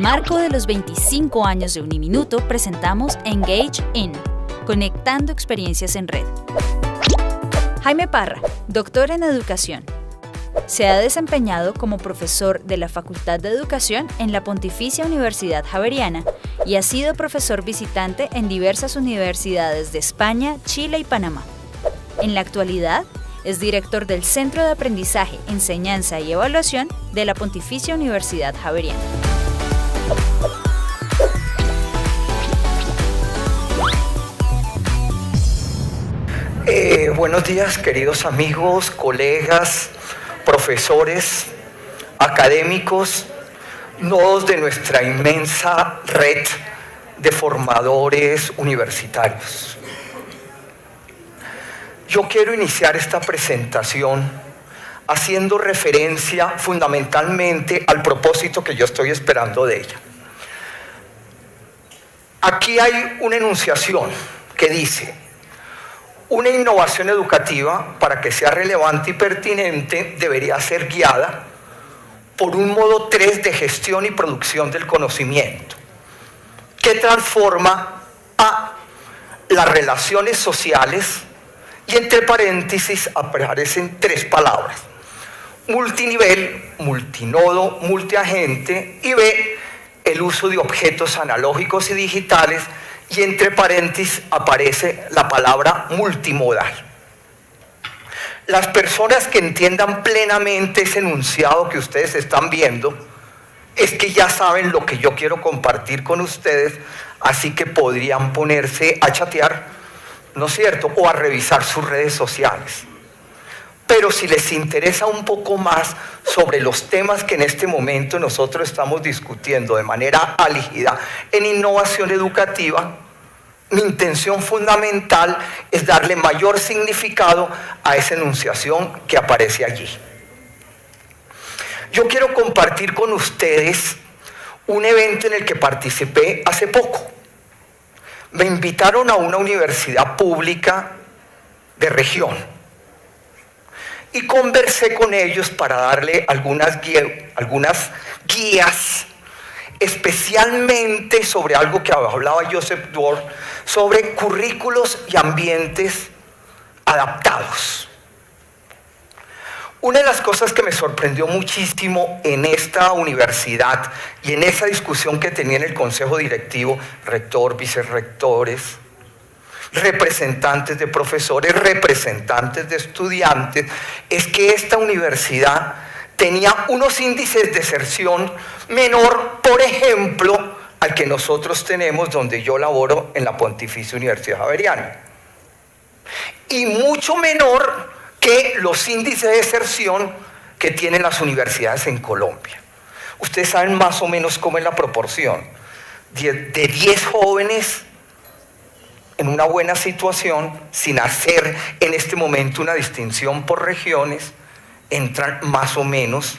marco de los 25 años de Uniminuto, presentamos Engage In, conectando experiencias en red. Jaime Parra, doctor en educación. Se ha desempeñado como profesor de la Facultad de Educación en la Pontificia Universidad Javeriana y ha sido profesor visitante en diversas universidades de España, Chile y Panamá. En la actualidad, es director del Centro de Aprendizaje, Enseñanza y Evaluación de la Pontificia Universidad Javeriana. Buenos días, queridos amigos, colegas, profesores, académicos, nodos de nuestra inmensa red de formadores universitarios. Yo quiero iniciar esta presentación haciendo referencia fundamentalmente al propósito que yo estoy esperando de ella. Aquí hay una enunciación que dice: una innovación educativa, para que sea relevante y pertinente, debería ser guiada por un modo 3 de gestión y producción del conocimiento, que transforma a las relaciones sociales, y entre paréntesis aparecen 3 palabras: multinivel, multinodo, multiagente, y B, el uso de objetos analógicos y digitales, y entre paréntesis aparece la palabra multimodal. Las personas que entiendan plenamente ese enunciado que ustedes están viendo, es que ya saben lo que yo quiero compartir con ustedes, así que podrían ponerse a chatear, ¿no es cierto?, o a revisar sus redes sociales. Pero si les interesa un poco más sobre los temas que en este momento nosotros estamos discutiendo de manera álgida en innovación educativa, mi intención fundamental es darle mayor significado a esa enunciación que aparece allí. Yo quiero compartir con ustedes un evento en el que participé hace poco. Me invitaron a una universidad pública de región y conversé con ellos para darle algunas guías, especialmente sobre algo que hablaba Joseph Dwork, sobre currículos y ambientes adaptados. Una de las cosas que me sorprendió muchísimo en esta universidad y en esa discusión que tenía en el consejo directivo, rector, vicerrectores, representantes de profesores, representantes de estudiantes, es que esta universidad tenía unos índices de deserción menor, por ejemplo, al que nosotros tenemos donde yo laboro en la Pontificia Universidad Javeriana, y mucho menor que los índices de deserción que tienen las universidades en Colombia. Ustedes saben más o menos cómo es la proporción. De 10 jóvenes en una buena situación, sin hacer en este momento una distinción por regiones, entran más o menos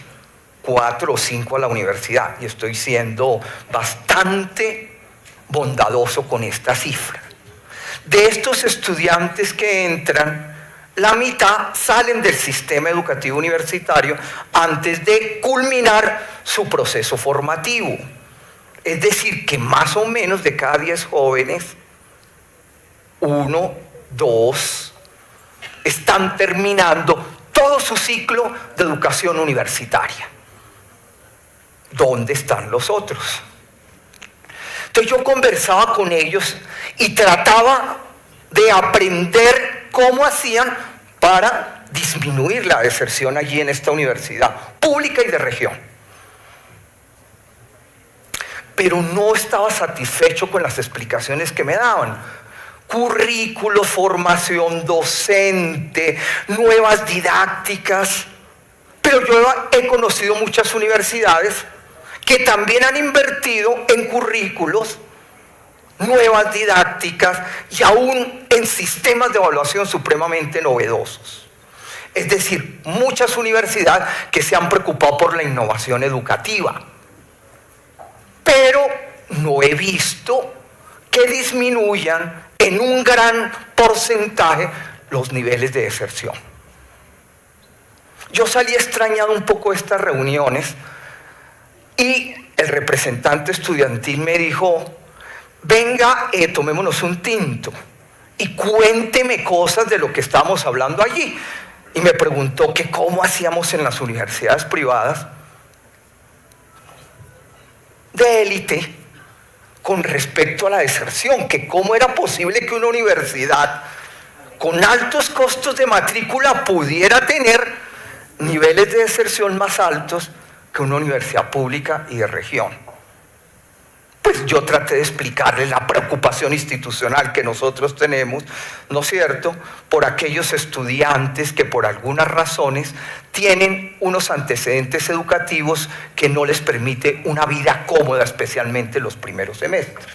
4 o 5 a la universidad. Y estoy siendo bastante bondadoso con esta cifra. De estos estudiantes que entran, la mitad salen del sistema educativo universitario antes de culminar su proceso formativo. Es decir, que más o menos de cada 10 jóvenes, 1, 2 están terminando todo su ciclo de educación universitaria. ¿Dónde están los otros? Entonces yo conversaba con ellos y trataba de aprender cómo hacían para disminuir la deserción allí en esta universidad pública y de región. Pero no estaba satisfecho con las explicaciones que me daban. Currículos, formación docente, nuevas didácticas. Pero yo he conocido muchas universidades que también han invertido en currículos, nuevas didácticas y aún en sistemas de evaluación supremamente novedosos. Es decir, muchas universidades que se han preocupado por la innovación educativa. Pero no he visto que disminuyan en un gran porcentaje los niveles de deserción. Yo salí extrañado un poco de estas reuniones Y el representante estudiantil me dijo, venga, tomémonos un tinto y cuénteme cosas de lo que estábamos hablando allí. Y me preguntó que cómo hacíamos en las universidades privadas de élite con respecto a la deserción, que cómo era posible que una universidad con altos costos de matrícula pudiera tener niveles de deserción más altos que una universidad pública y de región. Pues yo traté de explicarle la preocupación institucional que nosotros tenemos, ¿no es cierto?, por aquellos estudiantes que por algunas razones tienen unos antecedentes educativos que no les permite una vida cómoda, especialmente los primeros semestres.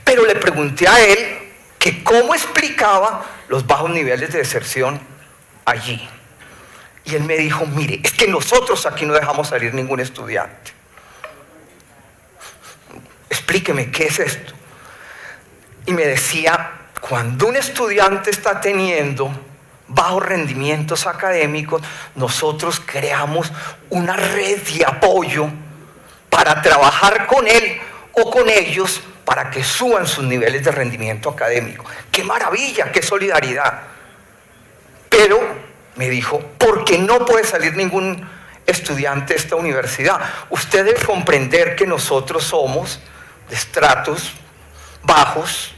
Pero le pregunté a él que cómo explicaba los bajos niveles de deserción allí. Y él me dijo, mire, es que nosotros aquí no dejamos salir ningún estudiante. Explíqueme, ¿qué es esto? Y me decía, cuando un estudiante está teniendo bajos rendimientos académicos, nosotros creamos una red de apoyo para trabajar con él o con ellos para que suban sus niveles de rendimiento académico. ¡Qué maravilla! ¡Qué solidaridad! Pero me dijo, porque no puede salir ningún estudiante de esta universidad. Usted debe comprender que nosotros somos de estratos bajos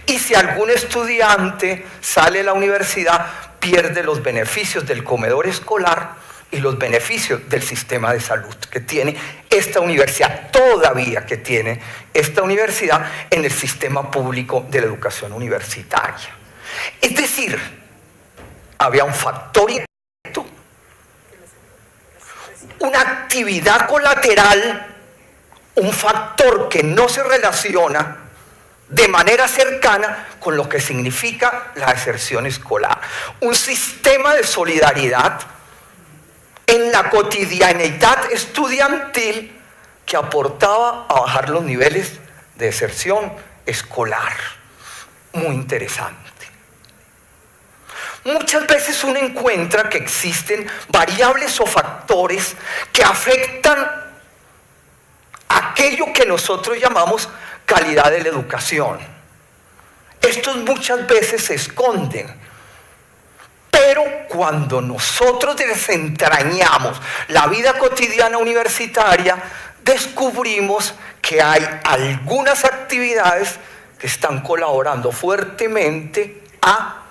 y si algún estudiante sale de la universidad pierde los beneficios del comedor escolar y los beneficios del sistema de salud que tiene esta universidad, todavía que tiene esta universidad en el sistema público de la educación universitaria. Es decir, había un factor indirecto, una actividad colateral, un factor que no se relaciona de manera cercana con lo que significa la deserción escolar. Un sistema de solidaridad en la cotidianeidad estudiantil que aportaba a bajar los niveles de deserción escolar. Muy interesante. Muchas veces uno encuentra que existen variables o factores que afectan aquello que nosotros llamamos calidad de la educación. Estos muchas veces se esconden, pero cuando nosotros desentrañamos la vida cotidiana universitaria, descubrimos que hay algunas actividades que están colaborando fuertemente a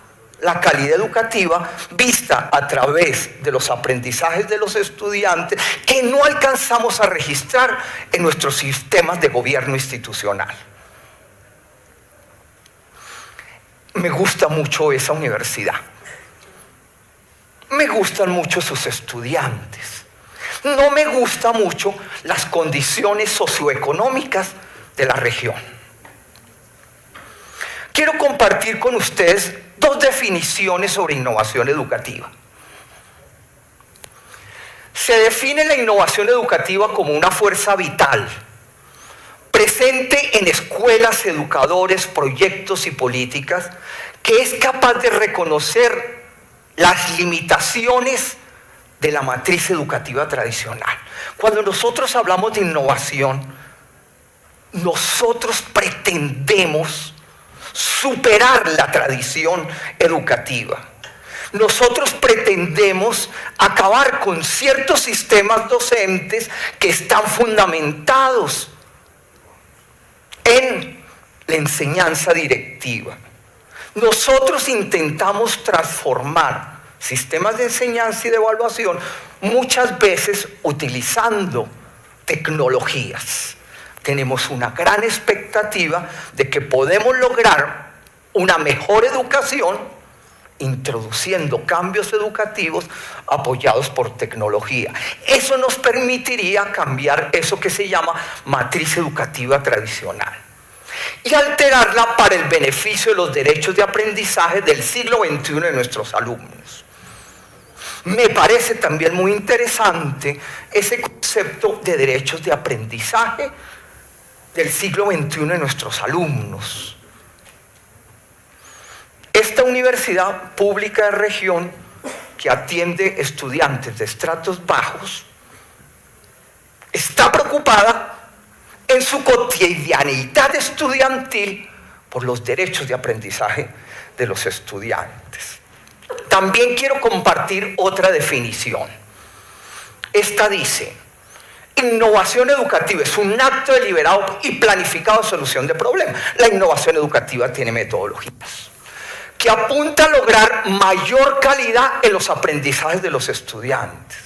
la calidad educativa vista a través de los aprendizajes de los estudiantes que no alcanzamos a registrar en nuestros sistemas de gobierno institucional. Me gusta mucho esa universidad. Me gustan mucho sus estudiantes. No me gustan mucho las condiciones socioeconómicas de la región. Quiero compartir con ustedes dos definiciones sobre innovación educativa. Se define la innovación educativa como una fuerza vital, presente en escuelas, educadores, proyectos y políticas, que es capaz de reconocer las limitaciones de la matriz educativa tradicional. Cuando nosotros hablamos de innovación, nosotros pretendemos superar la tradición educativa. Nosotros pretendemos acabar con ciertos sistemas docentes que están fundamentados en la enseñanza directiva. Nosotros intentamos transformar sistemas de enseñanza y de evaluación muchas veces utilizando tecnologías. Tenemos una gran expectativa de que podemos lograr una mejor educación introduciendo cambios educativos apoyados por tecnología. Eso nos permitiría cambiar eso que se llama matriz educativa tradicional y alterarla para el beneficio de los derechos de aprendizaje del siglo XXI de nuestros alumnos. Me parece también muy interesante ese concepto de derechos de aprendizaje del siglo XXI de nuestros alumnos. Esta universidad pública de región que atiende estudiantes de estratos bajos está preocupada en su cotidianidad estudiantil por los derechos de aprendizaje de los estudiantes. También quiero compartir otra definición. Esta dice: innovación educativa es un acto deliberado y planificado de solución de problemas. La innovación educativa tiene metodologías que apunta a lograr mayor calidad en los aprendizajes de los estudiantes.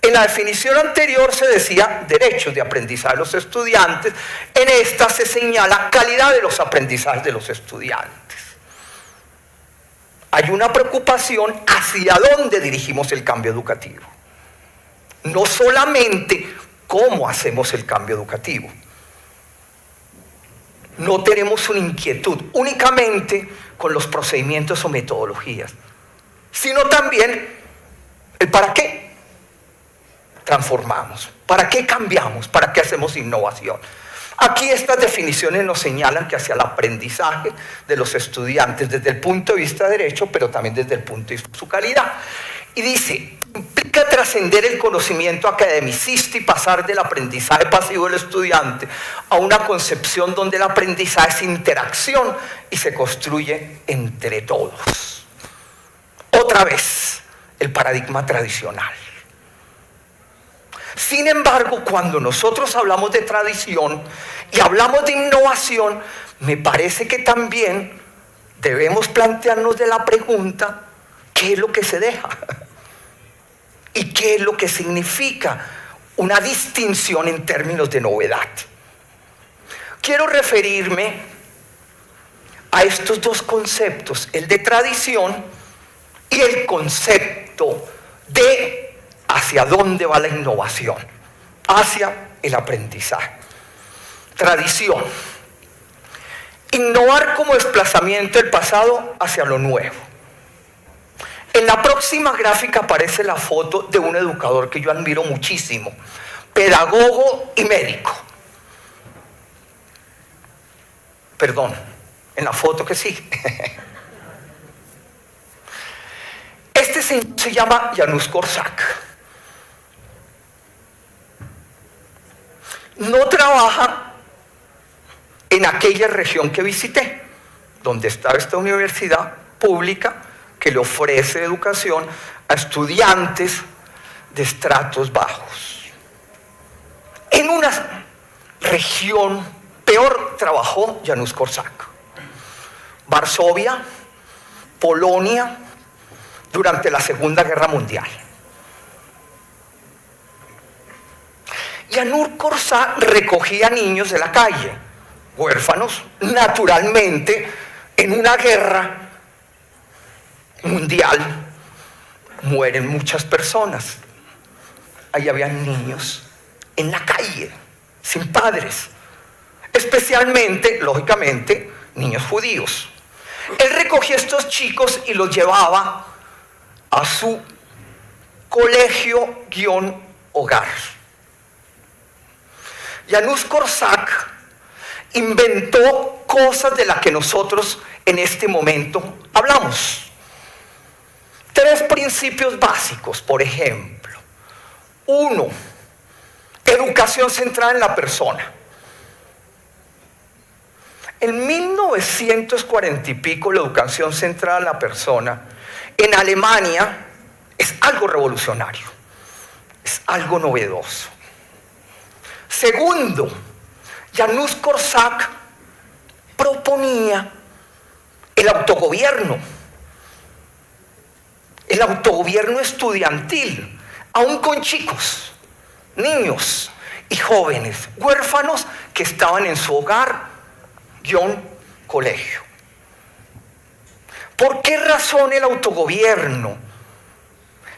En la definición anterior se decía derechos de aprendizaje de los estudiantes. En esta se señala calidad de los aprendizajes de los estudiantes. Hay una preocupación hacia dónde dirigimos el cambio educativo. No solamente cómo hacemos el cambio educativo. No tenemos una inquietud únicamente con los procedimientos o metodologías, sino también el para qué transformamos, para qué cambiamos, para qué hacemos innovación. Aquí estas definiciones nos señalan que hacia el aprendizaje de los estudiantes desde el punto de vista de derecho, pero también desde el punto de vista de su calidad. Y dice, implica trascender el conocimiento academicista y pasar del aprendizaje pasivo del estudiante a una concepción donde el aprendizaje es interacción y se construye entre todos. Otra vez, el paradigma tradicional. Sin embargo, cuando nosotros hablamos de tradición y hablamos de innovación, me parece que también debemos plantearnos de la pregunta: ¿qué es lo que se deja? ¿Y qué es lo que significa una distinción en términos de novedad? Quiero referirme a estos dos conceptos, el de tradición y el concepto de hacia dónde va la innovación, hacia el aprendizaje. Tradición: innovar como desplazamiento del pasado hacia lo nuevo. En la próxima gráfica aparece la foto de un educador que yo admiro muchísimo, pedagogo y médico. Perdón, en la foto que sigue. Este señor se llama Janusz Korczak. No trabaja en aquella región que visité, donde estaba esta universidad pública que le ofrece educación a estudiantes de estratos bajos. En una región peor trabajó Janusz Korczak. Varsovia, Polonia, durante la Segunda Guerra Mundial. Janusz Korczak recogía niños de la calle, huérfanos. Naturalmente, en una guerra mundial mueren muchas personas. Ahí habían niños en la calle, sin padres, especialmente, lógicamente, niños judíos. Él recogía a estos chicos y los llevaba a su colegio-hogar. Janusz Korczak inventó cosas de las que nosotros en este momento hablamos. 3 principios básicos, por ejemplo. 1, educación centrada en la persona. En 1940 y pico, la educación centrada en la persona en Alemania es algo revolucionario, es algo novedoso. Segundo, Janusz Korczak proponía el autogobierno estudiantil, aún con chicos, niños y jóvenes, huérfanos que estaban en su hogar-colegio. ¿Por qué razón el autogobierno?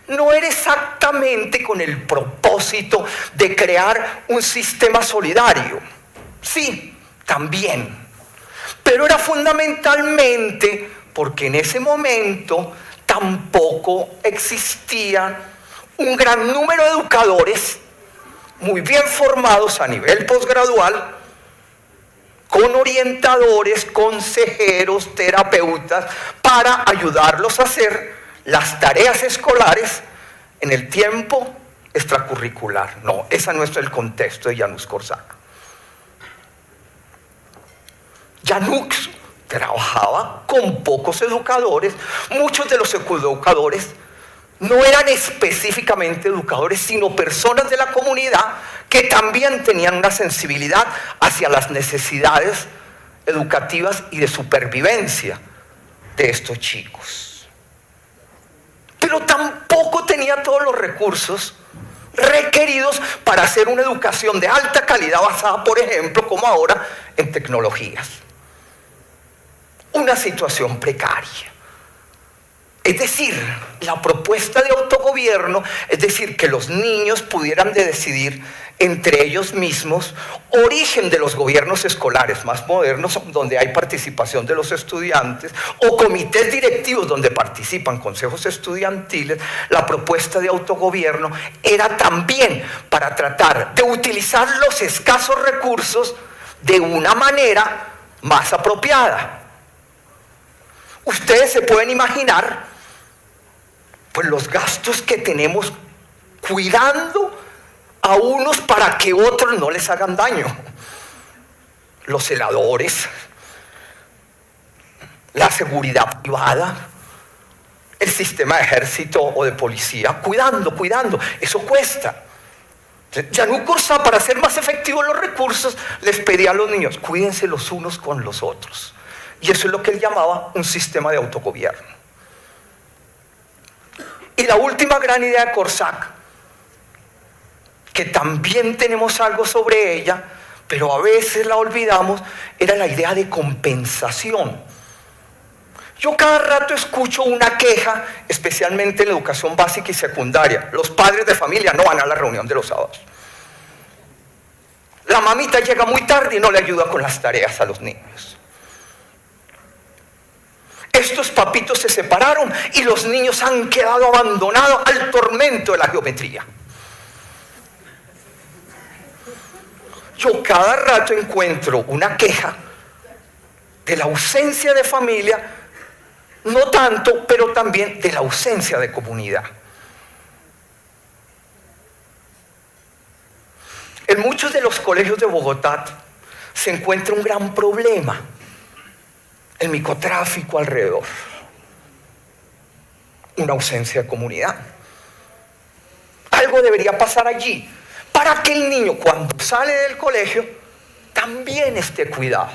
No era exactamente con el propósito de crear un sistema solidario. Sí, también. Pero era fundamentalmente porque en ese momento tampoco existía un gran número de educadores muy bien formados a nivel posgradual, con orientadores, consejeros, terapeutas, para ayudarlos a hacer las tareas escolares en el tiempo extracurricular. No, ese no es el contexto de Janusz Korczak. Janusz trabajaba con pocos educadores. Muchos de los educadores no eran específicamente educadores, sino personas de la comunidad que también tenían una sensibilidad hacia las necesidades educativas y de supervivencia de estos chicos. Pero tampoco tenía todos los recursos requeridos para hacer una educación de alta calidad basada, por ejemplo, como ahora, en tecnologías. Una situación precaria. Es decir, la propuesta de autogobierno, es decir, que los niños pudieran decidir entre ellos mismos, origen de los gobiernos escolares más modernos, donde hay participación de los estudiantes, o comités directivos donde participan consejos estudiantiles. La propuesta de autogobierno era también para tratar de utilizar los escasos recursos de una manera más apropiada. Ustedes se pueden imaginar pues los gastos que tenemos cuidando a unos para que otros no les hagan daño. Los celadores, la seguridad privada, el sistema de ejército o de policía, cuidando, eso cuesta. Janusz Korczak, para hacer más efectivos los recursos, les pedía a los niños, cuídense los unos con los otros. Y eso es lo que él llamaba un sistema de autogobierno. Y la última gran idea de Korczak, que también tenemos algo sobre ella, pero a veces la olvidamos, era la idea de compensación. Yo cada rato escucho una queja, especialmente en la educación básica y secundaria. Los padres de familia no van a la reunión de los sábados. La mamita llega muy tarde y no le ayuda con las tareas a los niños. Estos papitos se separaron y los niños han quedado abandonados al tormento de la geometría. Yo cada rato encuentro una queja de la ausencia de familia, no tanto, pero también de la ausencia de comunidad. En muchos de los colegios de Bogotá se encuentra un gran problema: el microtráfico alrededor, una ausencia de comunidad. Algo debería pasar allí para que el niño, cuando sale del colegio, también esté cuidado.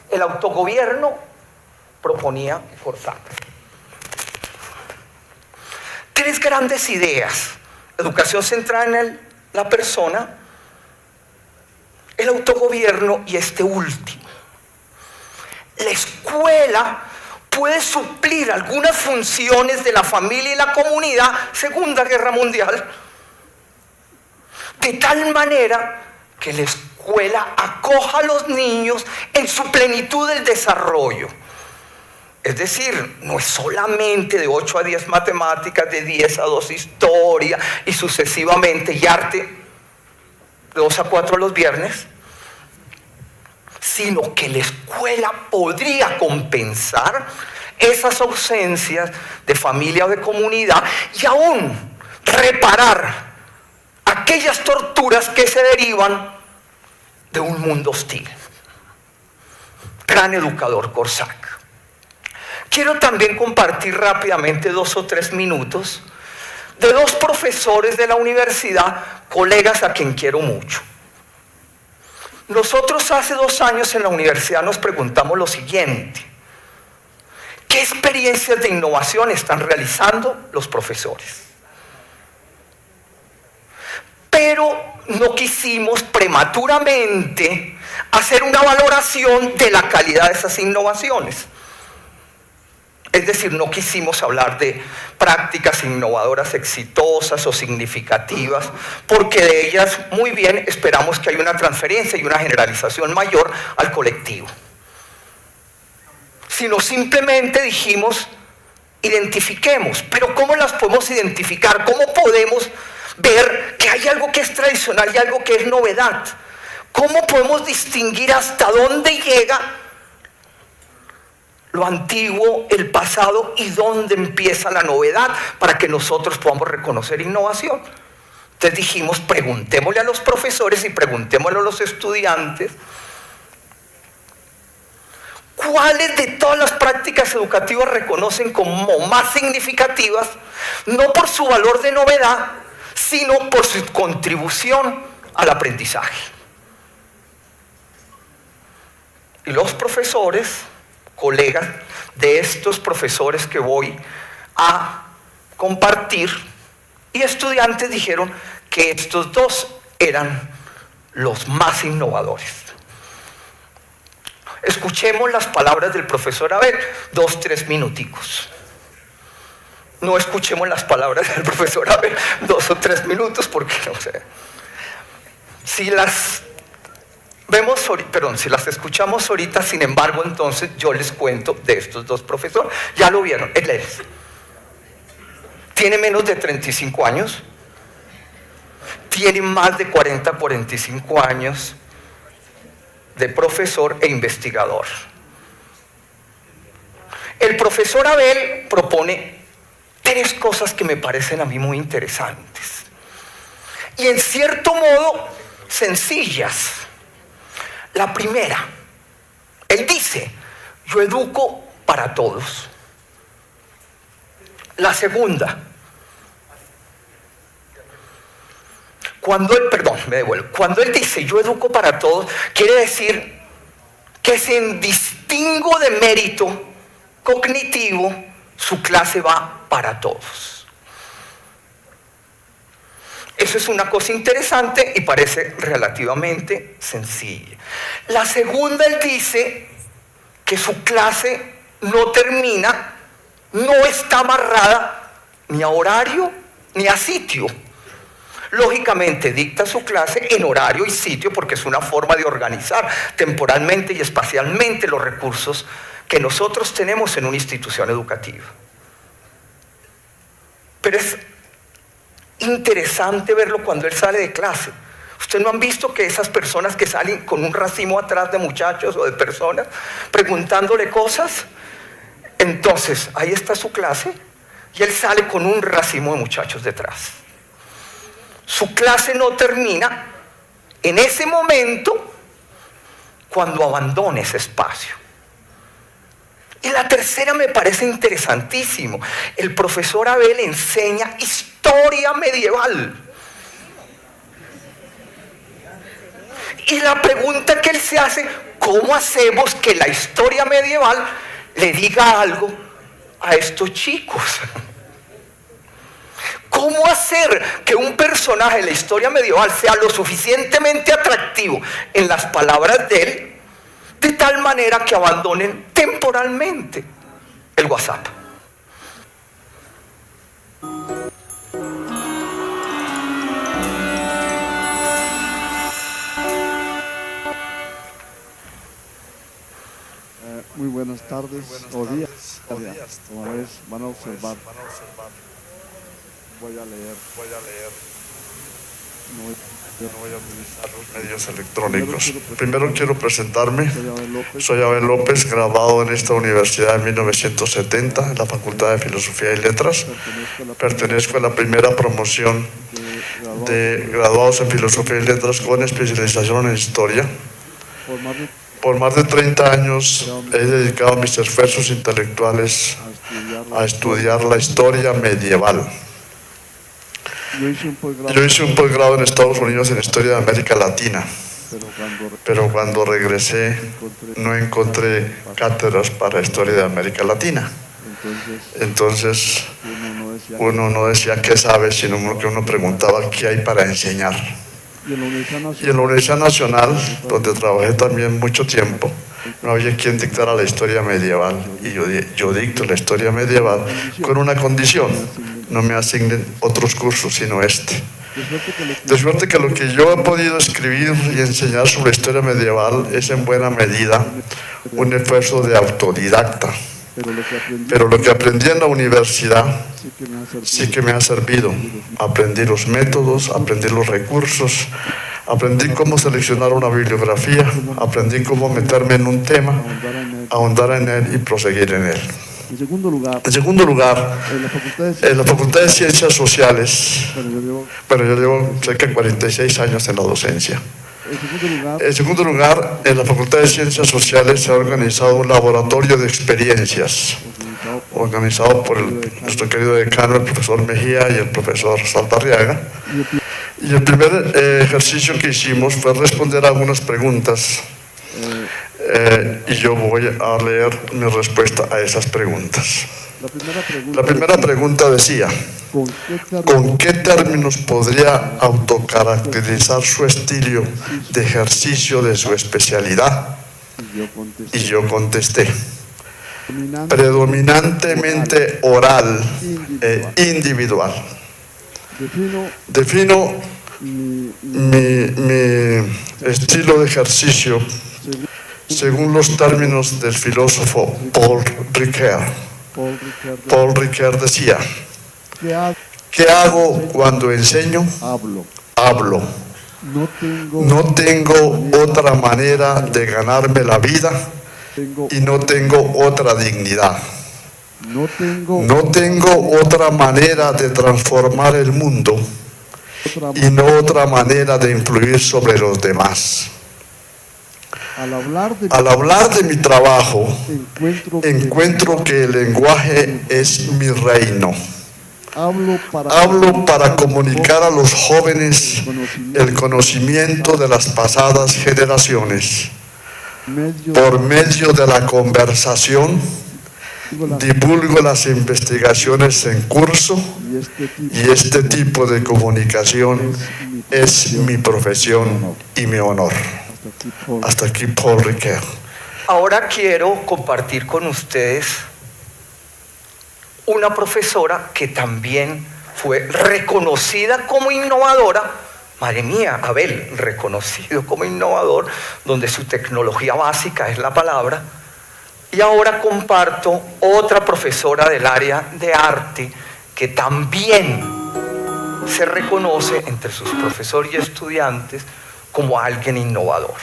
El autogobierno proponía Korczak 3 grandes ideas: educación centrada en la persona, el autogobierno y este último. La escuela puede suplir algunas funciones de la familia y la comunidad, Segunda Guerra Mundial, de tal manera que la escuela acoja a los niños en su plenitud del desarrollo. Es decir, no es solamente de 8 a 10 matemáticas, de 10 a 2 historia y sucesivamente, y arte de 2 a 4 los viernes, sino que la escuela podría compensar esas ausencias de familia o de comunidad y aún reparar aquellas torturas que se derivan de un mundo hostil. Gran educador Korczak. Quiero también compartir rápidamente 2 o 3 minutos de 2 profesores de la universidad, colegas a quien quiero mucho. Nosotros hace 2 años en la universidad nos preguntamos lo siguiente: ¿qué experiencias de innovación están realizando los profesores? Pero no quisimos prematuramente hacer una valoración de la calidad de esas innovaciones. Es decir, no quisimos hablar de prácticas innovadoras exitosas o significativas, porque de ellas muy bien esperamos que haya una transferencia y una generalización mayor al colectivo. Sino simplemente dijimos, identifiquemos. Pero ¿cómo las podemos identificar? ¿Cómo podemos ver que hay algo que es tradicional y algo que es novedad? ¿Cómo podemos distinguir hasta dónde llega lo antiguo, el pasado y dónde empieza la novedad para que nosotros podamos reconocer innovación. Entonces dijimos, preguntémosle a los profesores y preguntémosle a los estudiantes cuáles de todas las prácticas educativas reconocen como más significativas, no por su valor de novedad, sino por su contribución al aprendizaje. Y los profesores, colegas de estos profesores que voy a compartir, y estudiantes dijeron que estos dos eran los más innovadores. Escuchemos las palabras del profesor Abel, 2-3 minuticos. No escuchemos las palabras del profesor Abel 2 o 3 minutos porque no sé. Si las escuchamos ahorita, sin embargo, entonces yo les cuento de estos dos profesores. Ya lo vieron, él es. Tiene menos de 35 años. Tiene más de 40-45 años de profesor e investigador. El profesor Abel propone 3 cosas que me parecen a mí muy interesantes. Y en cierto modo, sencillas. La primera, él dice, yo educo para todos. La segunda, cuando él dice, yo educo para todos, quiere decir que sin distingo de mérito cognitivo, su clase va para todos. Eso es una cosa interesante y parece relativamente sencilla. La segunda, él dice que su clase no termina, no está amarrada ni a horario ni a sitio. Lógicamente dicta su clase en horario y sitio porque es una forma de organizar temporalmente y espacialmente los recursos que nosotros tenemos en una institución educativa. Pero es interesante verlo cuando él sale de clase. ¿Ustedes no han visto que esas personas que salen con un racimo atrás de muchachos o de personas preguntándole cosas? Entonces, ahí está su clase y él sale con un racimo de muchachos detrás. Su clase no termina en ese momento cuando abandone ese espacio. Y la tercera me parece interesantísimo. El profesor Abel enseña historia medieval. Y la pregunta que él se hace, ¿cómo hacemos que la historia medieval le diga algo a estos chicos? ¿Cómo hacer que un personaje de la historia medieval sea lo suficientemente atractivo en las palabras de él, de tal manera que abandonen temporalmente el WhatsApp? Muy buenas tardes o días. Como ves, van a observar. Voy a leer. No voy a utilizar los medios electrónicos. Primero quiero presentarme. Soy Abel López, graduado en esta universidad en 1970, en la Facultad de Filosofía y Letras. Pertenezco a la primera promoción de graduados en Filosofía y Letras con especialización en Historia. Por más de 30 años he dedicado mis esfuerzos intelectuales a estudiar la historia medieval. Yo hice un posgrado en Estados Unidos en Historia de América Latina, pero cuando regresé no encontré cátedras para Historia de América Latina. Entonces uno no decía qué sabe, sino que uno preguntaba qué hay para enseñar. Y en la Universidad Nacional, donde trabajé también mucho tiempo, no había quien dictara la historia medieval. Y yo dicto la historia medieval con una condición: no me asignen otros cursos sino este. De suerte que lo que yo he podido escribir y enseñar sobre historia medieval es en buena medida un esfuerzo de autodidacta. Pero lo que aprendí en la universidad sí que me ha servido. Aprendí los métodos, aprendí los recursos, Aprendí cómo seleccionar una bibliografía, aprendí cómo meterme en un tema, ahondar en él y proseguir en él. En segundo lugar, en la Facultad de Ciencias Sociales, bueno, yo llevo cerca de 46 años en la docencia. En segundo lugar, en la Facultad de Ciencias Sociales se ha organizado un laboratorio de experiencias, organizado por nuestro querido decano, el profesor Mejía y el profesor Saldarriaga. Y el primer ejercicio que hicimos fue responder algunas preguntas y yo voy a leer mi respuesta a esas preguntas. La primera pregunta decía: ¿con qué términos podría autocaracterizar su estilo de ejercicio de su especialidad? Y yo contesté: predominantemente oral e individual. Defino mi estilo de ejercicio según los términos del filósofo Paul Ricoeur. Paul Ricoeur decía: ¿qué hago cuando enseño? Hablo. No tengo otra manera de ganarme la vida y no tengo otra dignidad. No tengo otra manera de transformar el mundo y no otra manera de influir sobre los demás. Al hablar de mi trabajo, encuentro que el lenguaje es mi reino. Hablo para comunicar a los jóvenes el conocimiento de las pasadas generaciones. Por medio de la conversación, divulgo las investigaciones en curso y este tipo de comunicación es mi profesión y mi honor. Hasta aquí Paul Ricoeur. Ahora quiero compartir con ustedes una profesora que también fue reconocida como innovadora. Madre mía, Abel, reconocido como innovador, donde su tecnología básica es la palabra. Y ahora comparto otra profesora del área de arte que también se reconoce entre sus profesores y estudiantes como alguien innovador.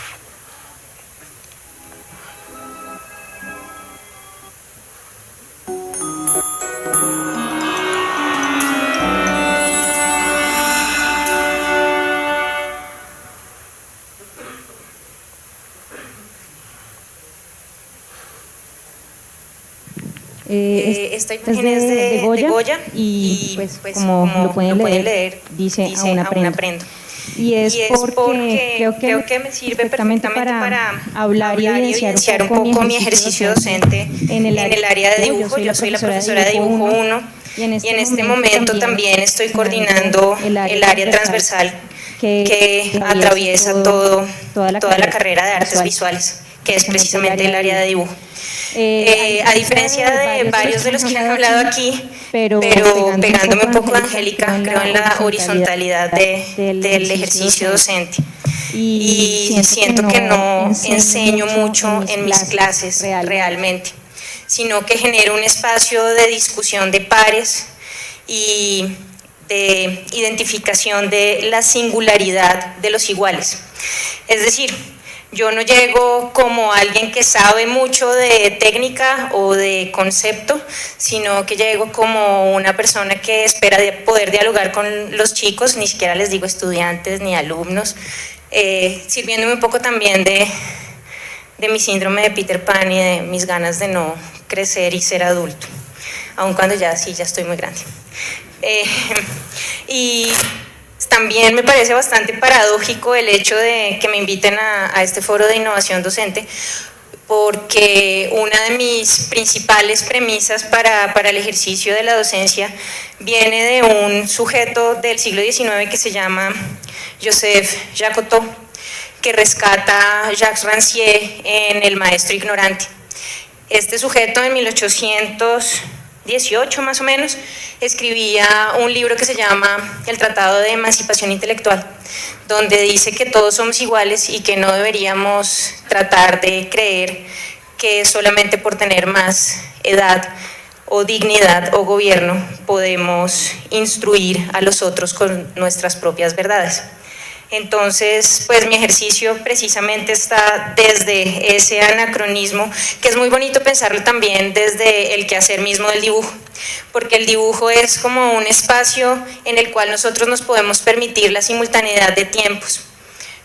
Esta imagen es de Goya y pues como lo pueden leer, dice aún aprendo. Y es porque creo que me sirve perfectamente para hablar y evidenciar un poco mi ejercicio docente en el área de dibujo. Yo soy la profesora de dibujo 1 y en este momento también estoy coordinando el área transversal que atraviesa toda la carrera de artes visuales, que es precisamente el área de dibujo. A diferencia de varios de los que han hablado aquí, pero pegándome un poco a Angélica, creo en la horizontalidad del ejercicio docente. Y siento que no enseño mucho en mis clases realmente, sino que genero un espacio de discusión de pares y de identificación de la singularidad de los iguales. Es decir, yo no llego como alguien que sabe mucho de técnica o de concepto, sino que llego como una persona que espera poder dialogar con los chicos, ni siquiera les digo estudiantes ni alumnos, sirviéndome un poco también de mi síndrome de Peter Pan y de mis ganas de no crecer y ser adulto, aun cuando ya estoy muy grande. Y también me parece bastante paradójico el hecho de que me inviten a este foro de innovación docente, porque una de mis principales premisas para el ejercicio de la docencia viene de un sujeto del siglo XIX que se llama Joseph Jacotot, que rescata a Jacques Rancière en El maestro ignorante. Este sujeto en 1818 más o menos escribía un libro que se llama El Tratado de Emancipación Intelectual, donde dice que todos somos iguales y que no deberíamos tratar de creer que solamente por tener más edad o dignidad o gobierno podemos instruir a los otros con nuestras propias verdades. Entonces, pues mi ejercicio precisamente está desde ese anacronismo, que es muy bonito pensarlo también desde el quehacer mismo del dibujo, porque el dibujo es como un espacio en el cual nosotros nos podemos permitir la simultaneidad de tiempos,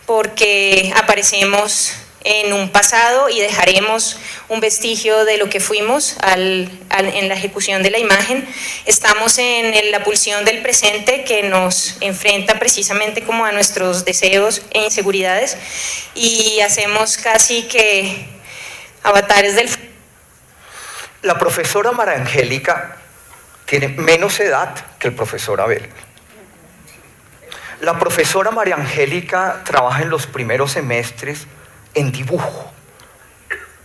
porque aparecemos en un pasado y dejaremos un vestigio de lo que fuimos en la ejecución de la imagen. Estamos en la pulsión del presente que nos enfrenta precisamente como a nuestros deseos e inseguridades, y hacemos casi que avatares del... La profesora María Angélica tiene menos edad que el profesor Abel. La profesora María Angélica trabaja en los primeros semestres en dibujo.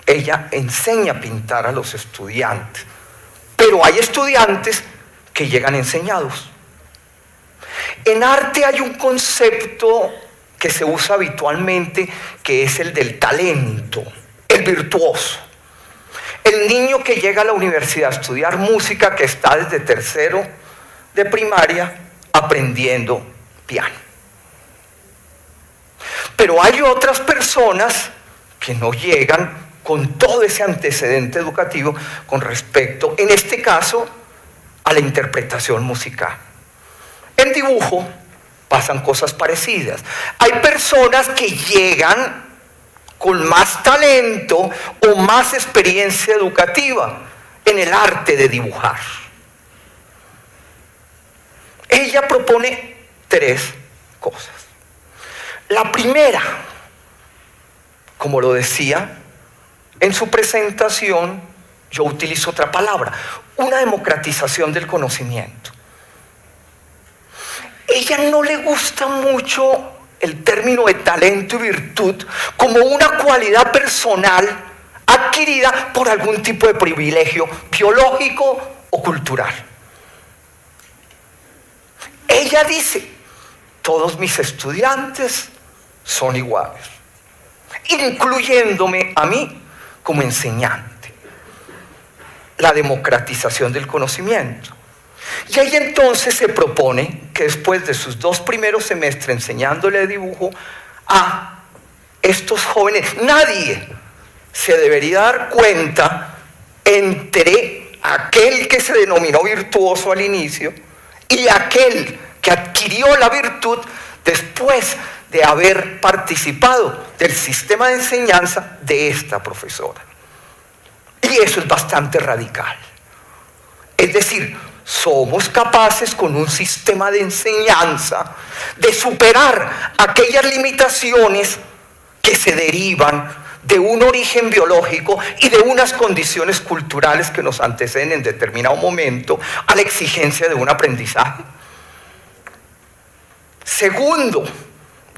Ella enseña a pintar a los estudiantes, pero hay estudiantes que llegan enseñados. En arte hay un concepto que se usa habitualmente, que es el del talento, el virtuoso. El niño que llega a la universidad a estudiar música, que está desde tercero de primaria aprendiendo piano. Pero hay otras personas que no llegan con todo ese antecedente educativo con respecto, en este caso, a la interpretación musical. En dibujo pasan cosas parecidas. Hay personas que llegan con más talento o más experiencia educativa en el arte de dibujar. Ella propone 3 cosas. La primera, como lo decía, en su presentación yo utilizo otra palabra, una democratización del conocimiento. Ella no le gusta mucho el término de talento y virtud como una cualidad personal adquirida por algún tipo de privilegio biológico o cultural. Ella dice, todos mis estudiantes son iguales, incluyéndome a mí como enseñante. La democratización del conocimiento. Y ahí entonces se propone que después de sus 2 primeros semestres enseñándole dibujo a estos jóvenes, nadie se debería dar cuenta entre aquel que se denominó virtuoso al inicio y aquel que adquirió la virtud después de haber participado del sistema de enseñanza de esta profesora. Y eso es bastante radical. Es decir, somos capaces con un sistema de enseñanza de superar aquellas limitaciones que se derivan de un origen biológico y de unas condiciones culturales que nos anteceden en determinado momento a la exigencia de un aprendizaje. Segundo,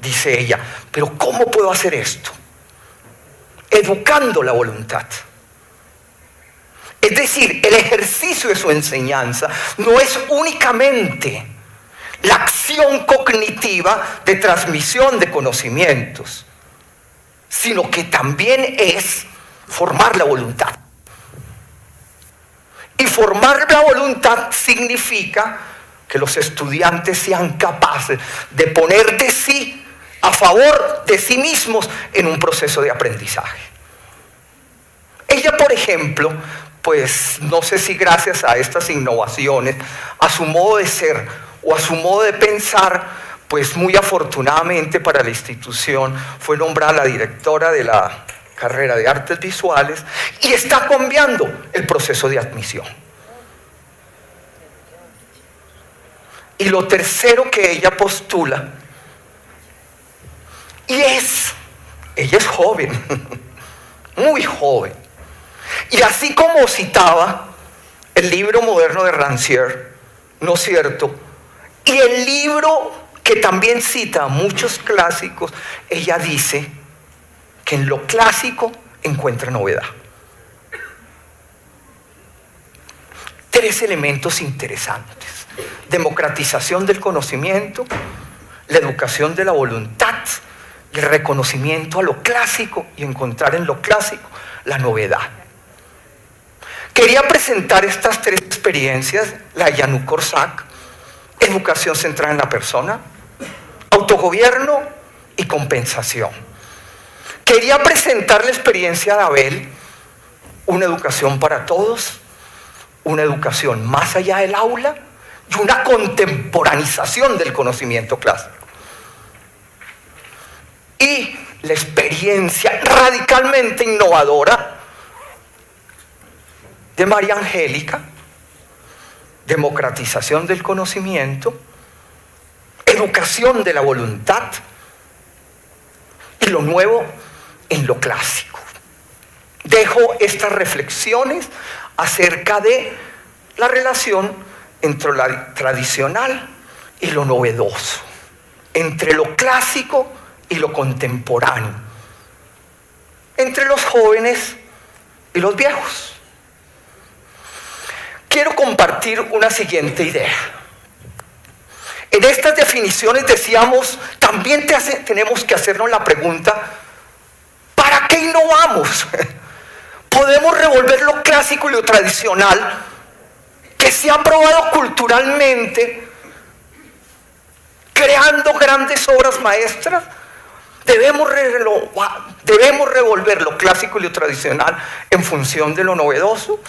dice ella, pero ¿cómo puedo hacer esto? Educando la voluntad. Es decir, el ejercicio de su enseñanza no es únicamente la acción cognitiva de transmisión de conocimientos, sino que también es formar la voluntad. Y formar la voluntad significa que los estudiantes sean capaces de poner de sí a favor de sí mismos en un proceso de aprendizaje. Ella, por ejemplo, pues no sé si gracias a estas innovaciones, a su modo de ser o a su modo de pensar, pues muy afortunadamente para la institución fue nombrada la directora de la carrera de artes visuales y está cambiando el proceso de admisión. Y lo tercero que ella postula, ella es joven, muy joven. Y así como citaba el libro moderno de Rancière, ¿no es cierto? Y el libro que también cita a muchos clásicos, ella dice que en lo clásico encuentra novedad. 3 elementos interesantes: democratización del conocimiento, la educación de la voluntad y el reconocimiento a lo clásico y encontrar en lo clásico la novedad. Quería presentar estas 3 experiencias, la Janus Korczak, educación centrada en la persona, autogobierno y compensación. Quería presentar la experiencia de Abel, una educación para todos, una educación más allá del aula y una contemporanización del conocimiento clásico. Y la experiencia radicalmente innovadora de María Angélica, democratización del conocimiento, educación de la voluntad y lo nuevo en lo clásico. Dejo estas reflexiones acerca de la relación entre lo tradicional y lo novedoso, entre lo clásico y lo contemporáneo, entre los jóvenes y los viejos. Quiero compartir una siguiente idea. En estas definiciones decíamos, también tenemos que hacernos la pregunta, ¿para qué innovamos? Podemos revolver lo clásico y lo tradicional que se ha probado culturalmente, creando grandes obras maestras. Debemos revolver lo clásico y lo tradicional en función de lo novedoso.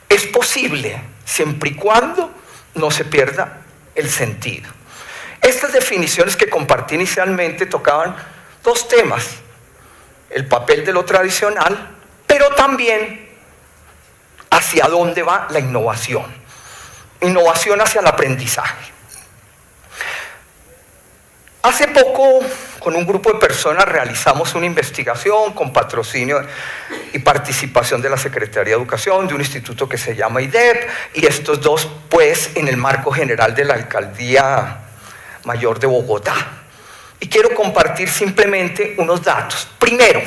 Es posible, siempre y cuando no se pierda el sentido. Estas definiciones que compartí inicialmente tocaban dos temas: el papel de lo tradicional, pero también hacia dónde va la innovación. Innovación hacia el aprendizaje. Hace poco, con un grupo de personas, realizamos una investigación con patrocinio y participación de la Secretaría de Educación, de un instituto que se llama IDEP, y estos dos, pues, en el marco general de la Alcaldía Mayor de Bogotá. Y quiero compartir simplemente unos datos. Primero,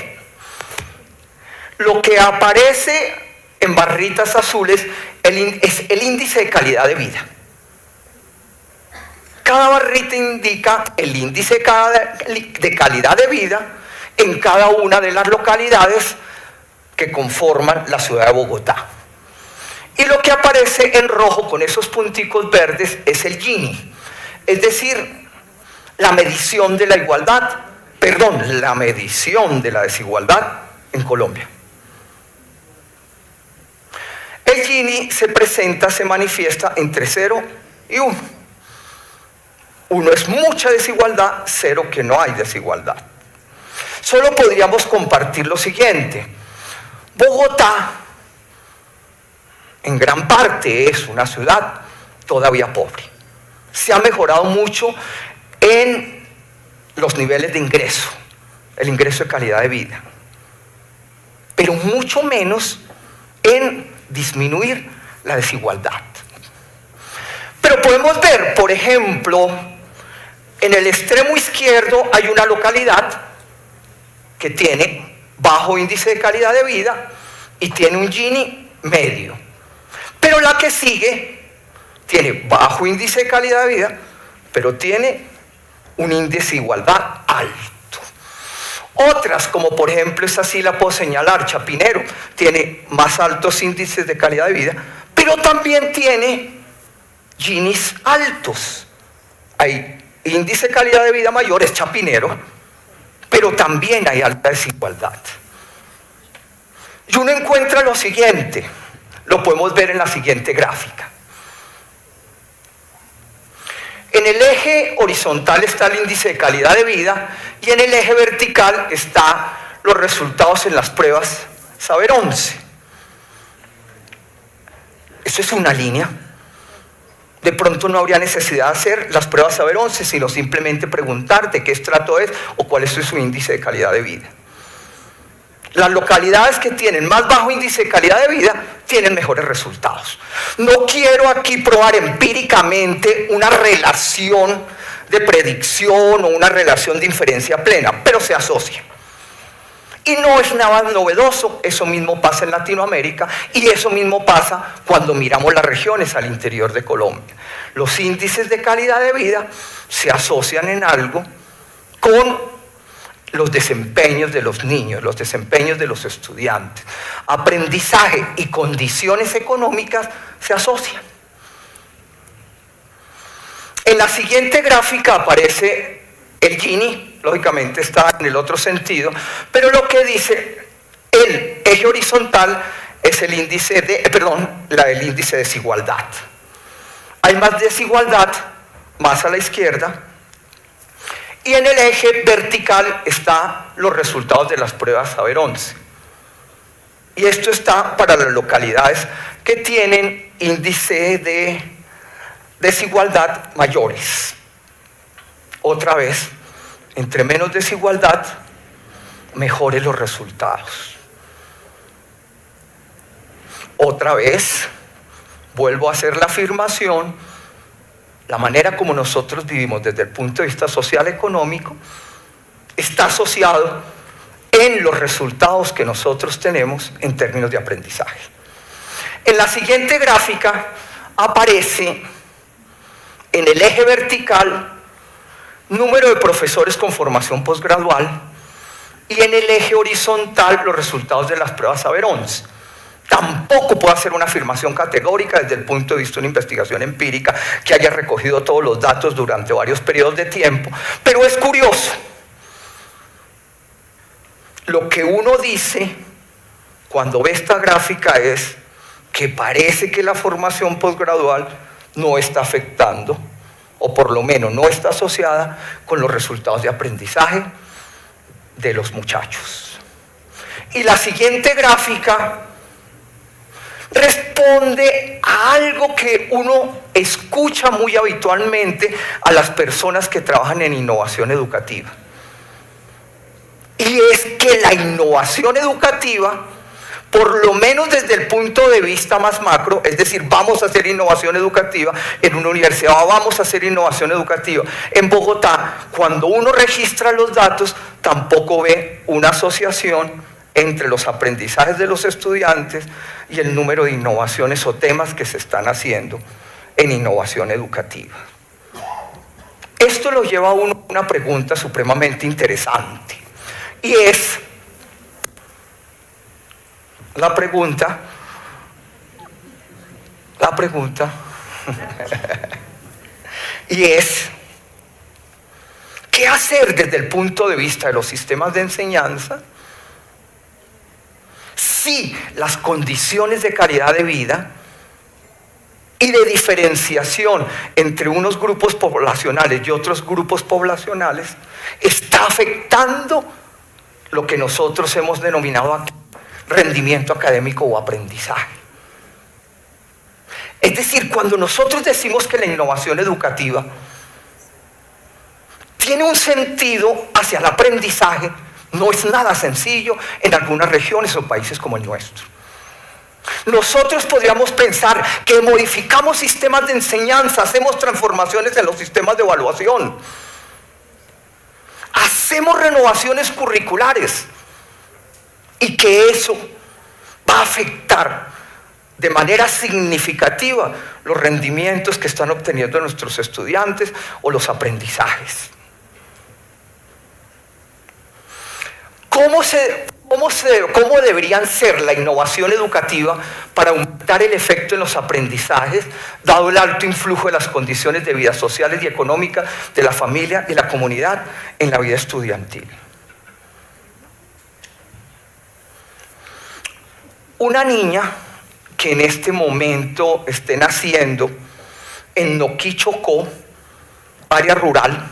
lo que aparece en barritas azules es el índice de calidad de vida. Cada barrita indica el índice de calidad de vida en cada una de las localidades que conforman la ciudad de Bogotá. Y lo que aparece en rojo con esos punticos verdes es el Gini, es decir, la medición de la la medición de la desigualdad en Colombia. El Gini se manifiesta entre 0 y 1. 1 es mucha desigualdad, 0 que no hay desigualdad. Solo podríamos compartir lo siguiente. Bogotá, en gran parte, es una ciudad todavía pobre. Se ha mejorado mucho en los niveles de ingreso, el ingreso de calidad de vida, pero mucho menos en disminuir la desigualdad. Pero podemos ver, por ejemplo, en el extremo izquierdo hay una localidad que tiene bajo índice de calidad de vida y tiene un Gini medio. Pero la que sigue tiene bajo índice de calidad de vida, pero tiene un índice de igualdad alto. Otras, como por ejemplo esta sí la puedo señalar, Chapinero, tiene más altos índices de calidad de vida, pero también tiene Ginis altos. Hay índice de calidad de vida mayor, es Chapinero, pero también hay alta desigualdad. Y uno encuentra lo siguiente, lo podemos ver en la siguiente gráfica. En el eje horizontal está el índice de calidad de vida y en el eje vertical están los resultados en las pruebas Saber 11. Eso es una línea. De pronto no habría necesidad de hacer las pruebas Saber 11, sino simplemente preguntarte qué estrato es o cuál es su índice de calidad de vida. Las localidades que tienen más bajo índice de calidad de vida tienen mejores resultados. No quiero aquí probar empíricamente una relación de predicción o una relación de inferencia plena, pero se asocia. Y no es nada novedoso, eso mismo pasa en Latinoamérica y eso mismo pasa cuando miramos las regiones al interior de Colombia. Los índices de calidad de vida se asocian en algo con los desempeños de los niños, los desempeños de los estudiantes. Aprendizaje y condiciones económicas se asocian. En la siguiente gráfica aparece el Gini, lógicamente está en el otro sentido, pero lo que dice el eje horizontal es el índice de, el índice de desigualdad. Hay más desigualdad, más a la izquierda, y en el eje vertical están los resultados de las pruebas Saber 11. Y esto está para las localidades que tienen índice de desigualdad mayores. Otra vez, entre menos desigualdad, mejores los resultados. Otra vez, vuelvo a hacer la afirmación, la manera como nosotros vivimos desde el punto de vista social económico está asociado en los resultados que nosotros tenemos en términos de aprendizaje. En la siguiente gráfica aparece en el eje vertical número de profesores con formación posgradual y en el eje horizontal los resultados de las pruebas Saber 11. Tampoco puedo hacer una afirmación categórica desde el punto de vista de una investigación empírica que haya recogido todos los datos durante varios periodos de tiempo, pero es curioso. Lo que uno dice cuando ve esta gráfica es que parece que la formación posgradual no está afectando, o por lo menos no está asociada con los resultados de aprendizaje de los muchachos. Y la siguiente gráfica responde a algo que uno escucha muy habitualmente a las personas que trabajan en innovación educativa. Y es que la innovación educativa, por lo menos desde el punto de vista más macro, es decir, vamos a hacer innovación educativa en una universidad, vamos a hacer innovación educativa en Bogotá, cuando uno registra los datos, tampoco ve una asociación entre los aprendizajes de los estudiantes y el número de innovaciones o temas que se están haciendo en innovación educativa. Esto lo lleva a uno a una pregunta supremamente interesante, y es la pregunta, y es, ¿qué hacer desde el punto de vista de los sistemas de enseñanza si las condiciones de calidad de vida y de diferenciación entre unos grupos poblacionales y otros grupos poblacionales está afectando lo que nosotros hemos denominado aquí rendimiento académico o aprendizaje? Es decir, cuando nosotros decimos que la innovación educativa tiene un sentido hacia el aprendizaje, no es nada sencillo en algunas regiones o países como el nuestro. Nosotros podríamos pensar que modificamos sistemas de enseñanza, hacemos transformaciones en los sistemas de evaluación, hacemos renovaciones curriculares y que eso va a afectar de manera significativa los rendimientos que están obteniendo nuestros estudiantes o los aprendizajes. ¿Cómo deberían ser la innovación educativa para aumentar el efecto en los aprendizajes, dado el alto influjo de las condiciones de vida sociales y económicas de la familia y la comunidad en la vida estudiantil? Una niña que en este momento esté naciendo en Noquí, Chocó, área rural,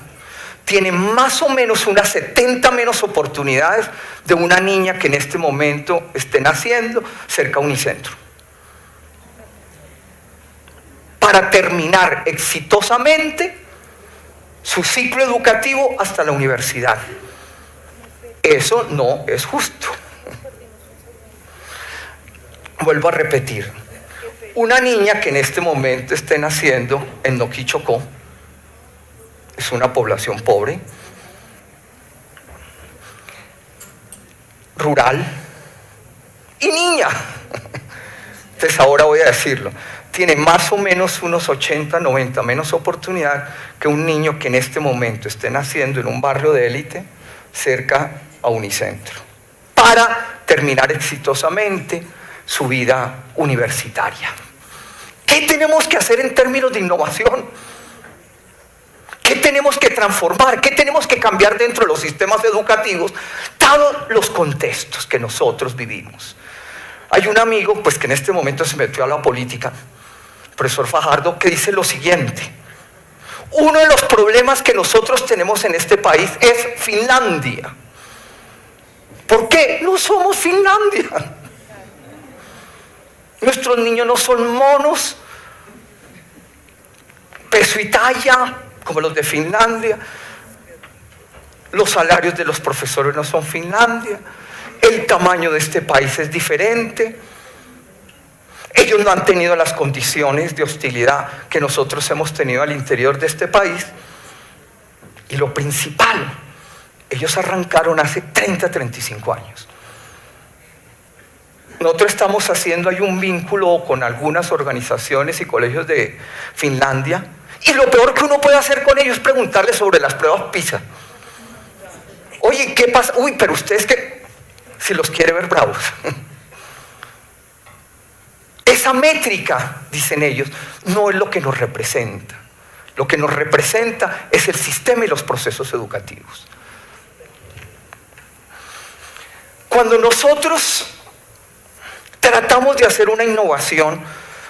tiene más o menos unas 70 menos oportunidades de una niña que en este momento esté naciendo cerca a Unicentro, para terminar exitosamente su ciclo educativo hasta la universidad. Eso no es justo. Vuelvo a repetir, una niña que en este momento esté naciendo en Noquí, Chocó, es una población pobre, rural y niña. Entonces ahora voy a decirlo, tiene más o menos unos 80, 90 menos oportunidad que un niño que en este momento esté naciendo en un barrio de élite cerca a Unicentro, para terminar exitosamente su vida universitaria. ¿Qué tenemos que hacer en términos de innovación? ¿Qué tenemos que transformar? ¿Qué tenemos que cambiar dentro de los sistemas educativos? Dados los contextos que nosotros vivimos. Hay un amigo, pues que en este momento se metió a la política, el profesor Fajardo, que dice lo siguiente: uno de los problemas que nosotros tenemos en este país es Finlandia. ¿Por qué? No somos Finlandia. Nuestros niños no son monos, peso y talla, como los de Finlandia. Los salarios de los profesores no son Finlandia. El tamaño de este país es diferente. Ellos no han tenido las condiciones de hostilidad que nosotros hemos tenido al interior de este país. Y lo principal, ellos arrancaron hace 30, 35 años. Nosotros estamos haciendo ahí un vínculo con algunas organizaciones y colegios de Finlandia. Y lo peor que uno puede hacer con ellos es preguntarles sobre las pruebas PISA. Oye, ¿qué pasa? Uy, pero ustedes que si los quiere ver bravos. Esa métrica, dicen ellos, no es lo que nos representa. Lo que nos representa es el sistema y los procesos educativos. Cuando nosotros tratamos de hacer una innovación,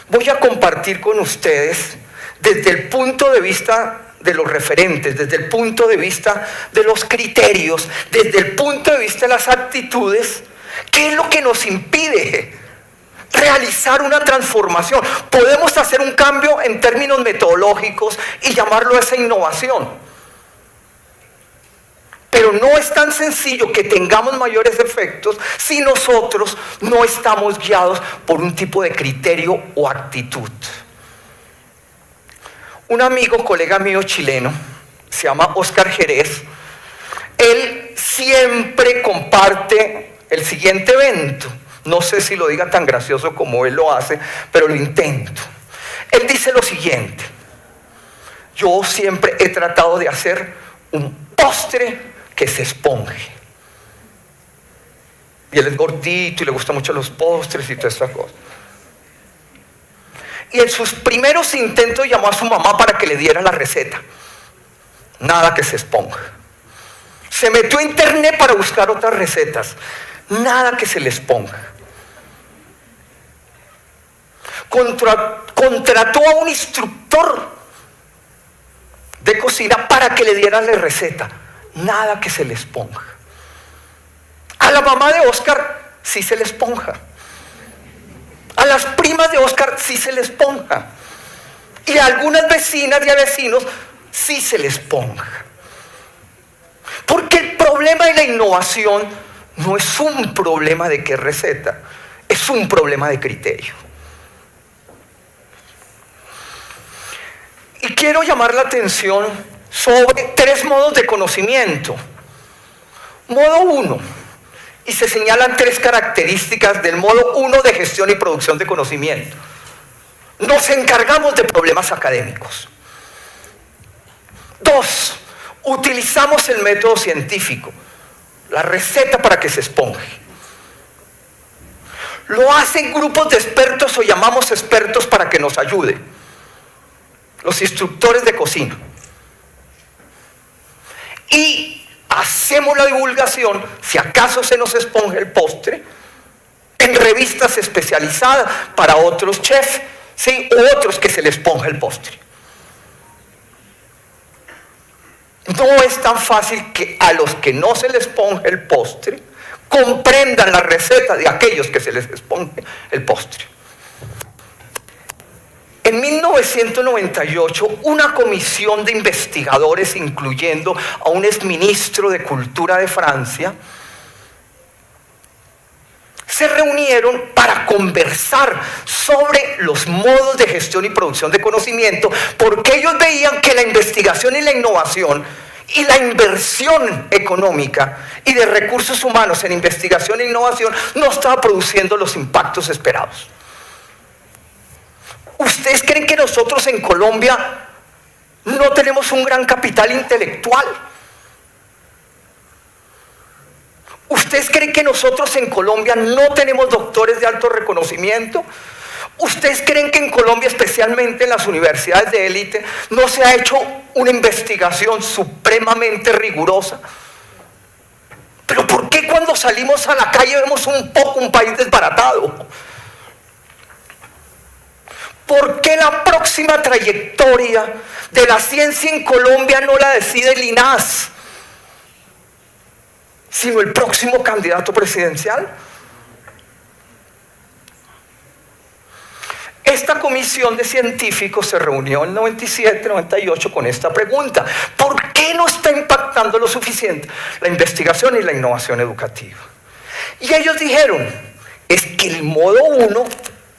voy a compartir con ustedes desde el punto de vista de los referentes, desde el punto de vista de los criterios, desde el punto de vista de las actitudes, ¿qué es lo que nos impide realizar una transformación? Podemos hacer un cambio en términos metodológicos y llamarlo esa innovación. Pero no es tan sencillo que tengamos mayores efectos si nosotros no estamos guiados por un tipo de criterio o actitud. Un amigo, colega mío chileno, se llama Óscar Jerez. Él siempre comparte el siguiente evento. No sé si lo diga tan gracioso como él lo hace, pero lo intento. Él dice lo siguiente: yo siempre he tratado de hacer un postre que se esponje. Y él es gordito y le gustan mucho los postres y todas esas cosas. Y en sus primeros intentos llamó a su mamá para que le diera la receta. Nada que se esponja. Se metió a internet para buscar otras recetas. Nada que se le esponja. Contrató a un instructor de cocina para que le diera la receta. Nada que se le esponja. A la mamá de Óscar sí se le esponja. A las primas de Óscar sí se le esponja. Y a algunas vecinas y a vecinos sí se le esponja. Porque el problema de la innovación no es un problema de qué receta, es un problema de criterio. Y quiero llamar la atención sobre 3 modos de conocimiento. Modo 1. Y se señalan 3 características del modo 1 de gestión y producción de conocimiento. Nos encargamos de problemas académicos. 2. Utilizamos el método científico, la receta para que se esponje. Lo hacen grupos de expertos o llamamos expertos para que nos ayuden. Los instructores de cocina. Y hacemos la divulgación, si acaso se nos esponja el postre, en revistas especializadas para otros chefs, ¿sí? O otros que se les esponja el postre. No es tan fácil que a los que no se les esponja el postre comprendan la receta de aquellos que se les esponja el postre. En 1998, una comisión de investigadores, incluyendo a un exministro de Cultura de Francia, se reunieron para conversar sobre los modos de gestión y producción de conocimiento, porque ellos veían que la investigación y la innovación y la inversión económica y de recursos humanos en investigación e innovación no estaba produciendo los impactos esperados. ¿Ustedes creen que nosotros en Colombia no tenemos un gran capital intelectual? ¿Ustedes creen que nosotros en Colombia no tenemos doctores de alto reconocimiento? ¿Ustedes creen que en Colombia, especialmente en las universidades de élite, no se ha hecho una investigación supremamente rigurosa? Pero ¿por qué cuando salimos a la calle vemos un país desbaratado? ¿Por qué la próxima trayectoria de la ciencia en Colombia no la decide el INAS, sino el próximo candidato presidencial? Esta comisión de científicos se reunió en 97, 98 con esta pregunta: ¿por qué no está impactando lo suficiente la investigación y la innovación educativa? Y ellos dijeron, es que el modo 1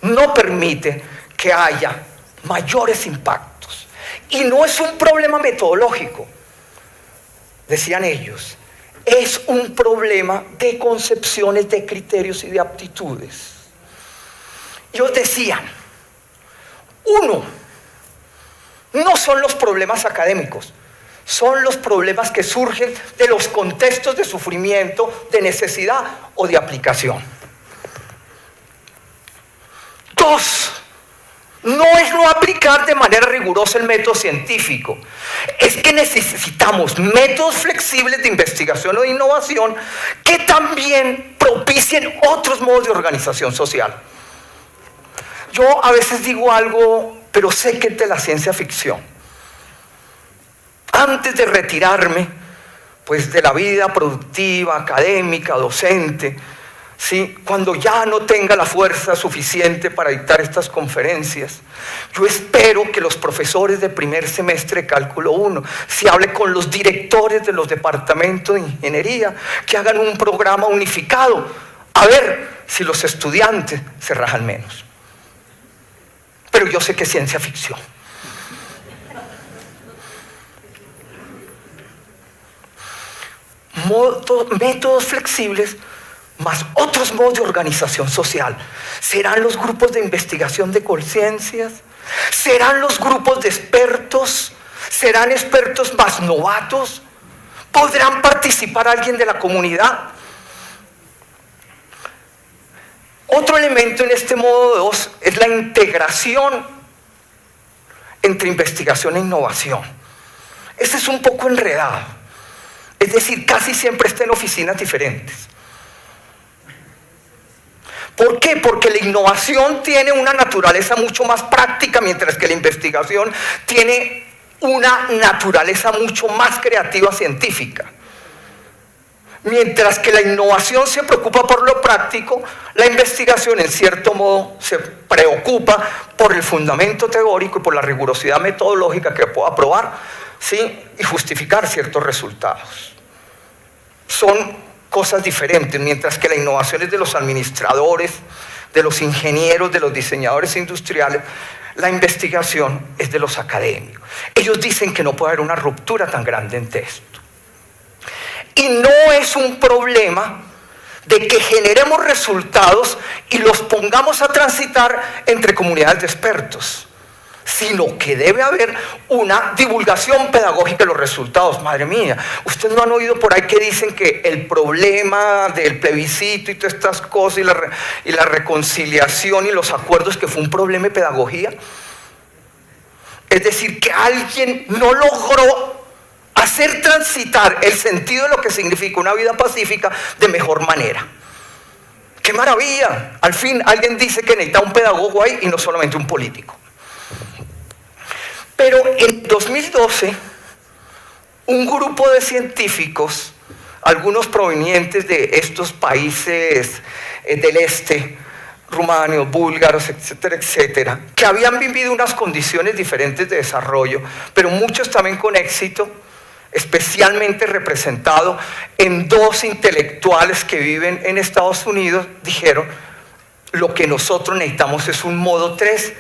no permite que haya mayores impactos. Y no es un problema metodológico, decían ellos, es un problema de concepciones, de criterios y de aptitudes. Ellos decían, 1, no son los problemas académicos, son los problemas que surgen de los contextos de sufrimiento, de necesidad o de aplicación. 2, no es no aplicar de manera rigurosa el método científico, es que necesitamos métodos flexibles de investigación o de innovación que también propicien otros modos de organización social. Yo a veces digo algo, pero sé que es de la ciencia ficción. Antes de retirarme, pues, de la vida productiva, académica, docente, ¿sí?, cuando ya no tenga la fuerza suficiente para dictar estas conferencias, yo espero que los profesores de primer semestre de Cálculo 1 se hable con los directores de los departamentos de ingeniería, que hagan un programa unificado, a ver si los estudiantes se rajan menos. Pero yo sé que es ciencia ficción. Métodos flexibles más otros modos de organización social. ¿Serán los grupos de investigación de conciencias? ¿Serán los grupos de expertos? ¿Serán expertos más novatos? ¿Podrán participar alguien de la comunidad? Otro elemento en este modo 2 es la integración entre investigación e innovación. Este es un poco enredado. Es decir, casi siempre está en oficinas diferentes. ¿Por qué? Porque la innovación tiene una naturaleza mucho más práctica, mientras que la investigación tiene una naturaleza mucho más creativa, científica. Mientras que la innovación se preocupa por lo práctico, la investigación en cierto modo se preocupa por el fundamento teórico y por la rigurosidad metodológica que pueda probar, ¿sí?, y justificar ciertos resultados. Son cosas diferentes, mientras que la innovación es de los administradores, de los ingenieros, de los diseñadores industriales, la investigación es de los académicos. Ellos dicen que no puede haber una ruptura tan grande entre esto. Y no es un problema de que generemos resultados y los pongamos a transitar entre comunidades de expertos, sino que debe haber una divulgación pedagógica de los resultados. Madre mía, ¿ustedes no han oído por ahí que dicen que el problema del plebiscito y todas estas cosas y la reconciliación y los acuerdos, que fue un problema de pedagogía? Es decir, que alguien no logró hacer transitar el sentido de lo que significa una vida pacífica de mejor manera. ¡Qué maravilla! Al fin alguien dice que necesita un pedagogo ahí y no solamente un político. Pero en 2012, un grupo de científicos, algunos provenientes de estos países del este, rumanos, búlgaros, etcétera, etcétera, que habían vivido unas condiciones diferentes de desarrollo, pero muchos también con éxito, especialmente representado en 2 intelectuales que viven en Estados Unidos, dijeron: lo que nosotros necesitamos es un modo 3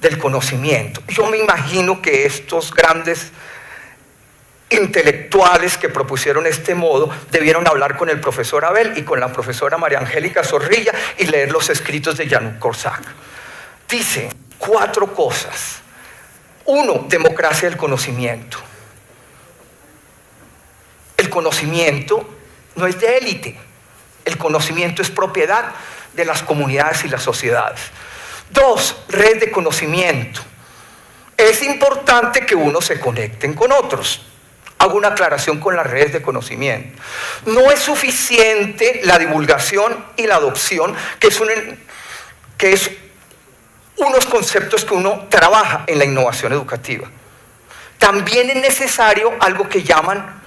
del conocimiento. Yo me imagino que estos grandes intelectuales que propusieron este modo debieron hablar con el profesor Abel y con la profesora María Angélica Zorrilla y leer los escritos de Jan Korczak. Dice 4 cosas. 1, democracia del conocimiento. El conocimiento no es de élite. El conocimiento es propiedad de las comunidades y las sociedades. 2, red de conocimiento. Es importante que unos se conecten con otros. Hago una aclaración con las redes de conocimiento. No es suficiente la divulgación y la adopción, que es unos conceptos que uno trabaja en la innovación educativa. También es necesario algo que llaman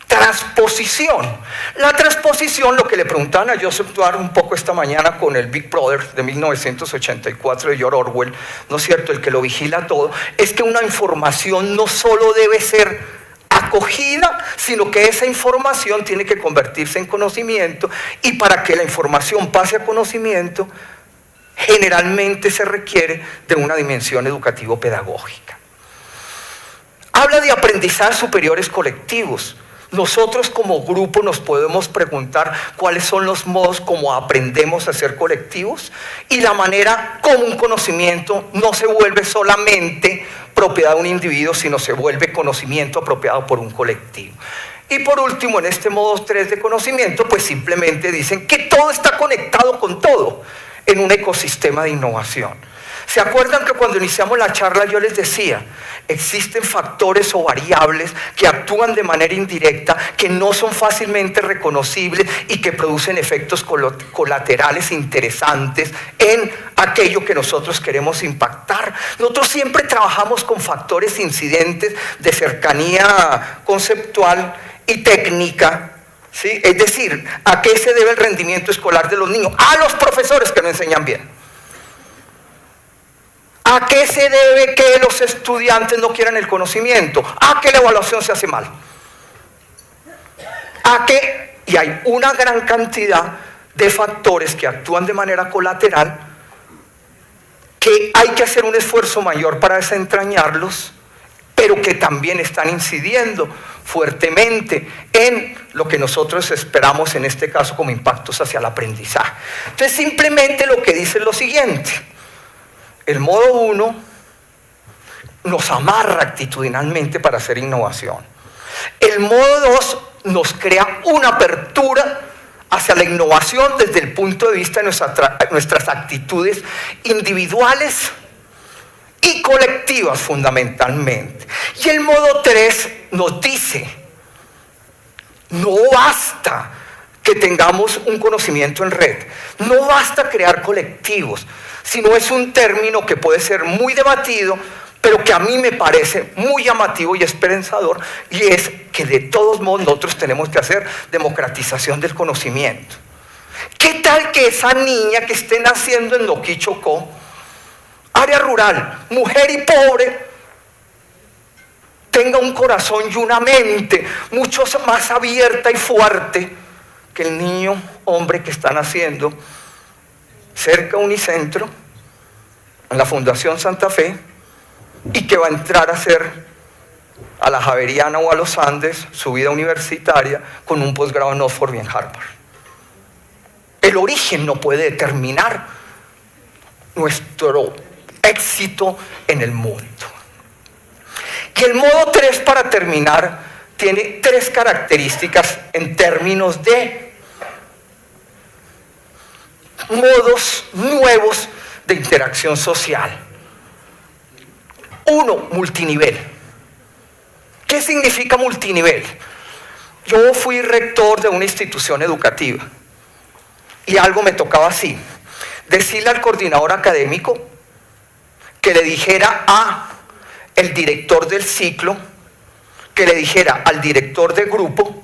transposición. La transposición, lo que le preguntaban a Joseph Dwyer un poco esta mañana con el Big Brother de 1984 de George Orwell, ¿no es cierto?, el que lo vigila todo, es que una información no solo debe ser acogida, sino que esa información tiene que convertirse en conocimiento, y para que la información pase a conocimiento, generalmente se requiere de una dimensión educativo-pedagógica. Habla de aprendizajes superiores colectivos. Nosotros como grupo nos podemos preguntar cuáles son los modos como aprendemos a ser colectivos y la manera como un conocimiento no se vuelve solamente propiedad de un individuo, sino se vuelve conocimiento apropiado por un colectivo. Y por último, en este modo 3 de conocimiento, pues simplemente dicen que todo está conectado con todo en un ecosistema de innovación. ¿Se acuerdan que cuando iniciamos la charla yo les decía, existen factores o variables que actúan de manera indirecta, que no son fácilmente reconocibles y que producen efectos colaterales interesantes en aquello que nosotros queremos impactar? Nosotros siempre trabajamos con factores incidentes de cercanía conceptual y técnica, ¿sí? Es decir, ¿a qué se debe el rendimiento escolar de los niños? A los profesores que no enseñan bien. ¿A qué se debe que los estudiantes no quieran el conocimiento? ¿A qué la evaluación se hace mal? ¿A qué? Y hay una gran cantidad de factores que actúan de manera colateral que hay que hacer un esfuerzo mayor para desentrañarlos, pero que también están incidiendo fuertemente en lo que nosotros esperamos en este caso como impactos hacia el aprendizaje. Entonces simplemente lo que dice es lo siguiente: el modo 1 nos amarra actitudinalmente para hacer innovación. El modo 2 nos crea una apertura hacia la innovación desde el punto de vista de nuestras actitudes individuales y colectivas fundamentalmente. Y el modo 3 nos dice, no basta que tengamos un conocimiento en red, no basta crear colectivos, sino es un término que puede ser muy debatido, pero que a mí me parece muy llamativo y esperanzador, y es que de todos modos nosotros tenemos que hacer democratización del conocimiento. ¿Qué tal que esa niña que esté naciendo en Noquí, Chocó, área rural, mujer y pobre, tenga un corazón y una mente mucho más abierta y fuerte que el niño hombre que está naciendo cerca de Unicentro, en la Fundación Santa Fe, y que va a entrar a hacer a la Javeriana o a los Andes su vida universitaria con un posgrado en Oxford y en Harvard? El origen no puede determinar nuestro éxito en el mundo. Y el modo 3, para terminar, tiene 3 características en términos de modos nuevos de interacción social. 1, multinivel. ¿Qué significa multinivel? Yo fui rector de una institución educativa y algo me tocaba así: decirle al coordinador académico que le dijera a el director del ciclo, que le dijera al director de grupo,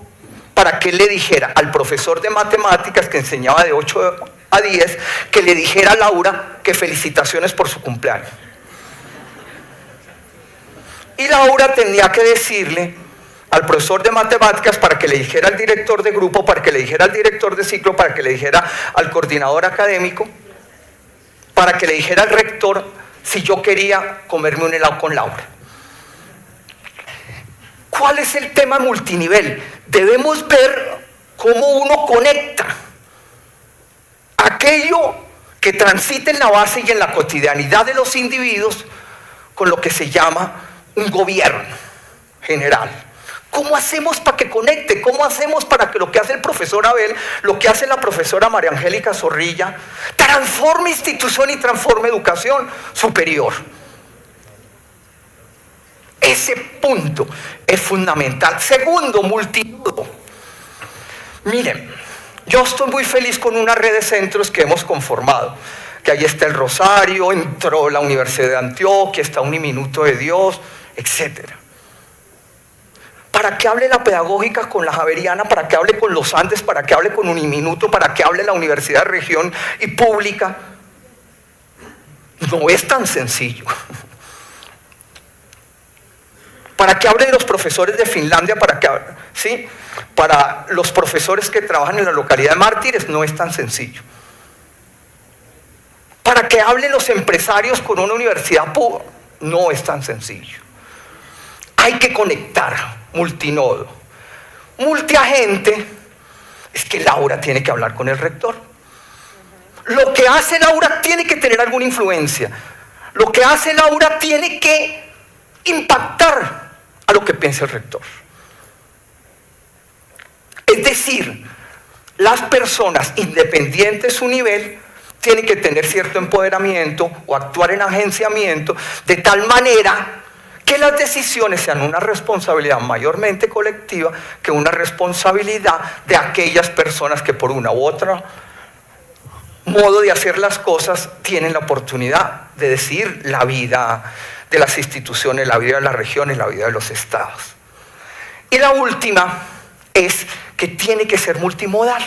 para que le dijera al profesor de matemáticas que enseñaba de 8 a 10, que le dijera a Laura que felicitaciones por su cumpleaños. Y Laura tenía que decirle al profesor de matemáticas para que le dijera al director de grupo, para que le dijera al director de ciclo, para que le dijera al coordinador académico, para que le dijera al rector si yo quería comerme un helado con Laura. ¿Cuál es el tema multinivel? Debemos ver cómo uno conecta aquello que transita en la base y en la cotidianidad de los individuos con lo que se llama un gobierno general, ¿Cómo hacemos para que conecte? ¿Cómo hacemos para que lo que hace el profesor Abel, lo que hace la profesora María Angélica Zorrilla, transforme institución y transforme educación superior? Ese punto es fundamental. Segundo, multinodo. Miren, yo estoy muy feliz con una red de centros que hemos conformado. Que ahí está el Rosario, entró la Universidad de Antioquia, está Uniminuto de Dios, etc. Para que hable la pedagógica con la Javeriana, para que hable con los Andes, para que hable con Uniminuto, para que hable la Universidad de Región y Pública. No es tan sencillo. Para que hablen los profesores de Finlandia, ¿sí? Para los profesores que trabajan en la localidad de Mártires, no es tan sencillo. Para que hablen los empresarios con una universidad pública, no es tan sencillo. Hay que conectar, multinodo. Multiagente, es que Laura tiene que hablar con el rector. Lo que hace Laura tiene que tener alguna influencia. Lo que hace Laura tiene que impactar a lo que piensa el rector. Es decir, las personas, independientes de su nivel, tienen que tener cierto empoderamiento o actuar en agenciamiento de tal manera que las decisiones sean una responsabilidad mayormente colectiva que una responsabilidad de aquellas personas que por una u otra modo de hacer las cosas tienen la oportunidad de decidir la vida de las instituciones, la vida de las regiones, la vida de los estados. Y la última es que tiene que ser multimodal.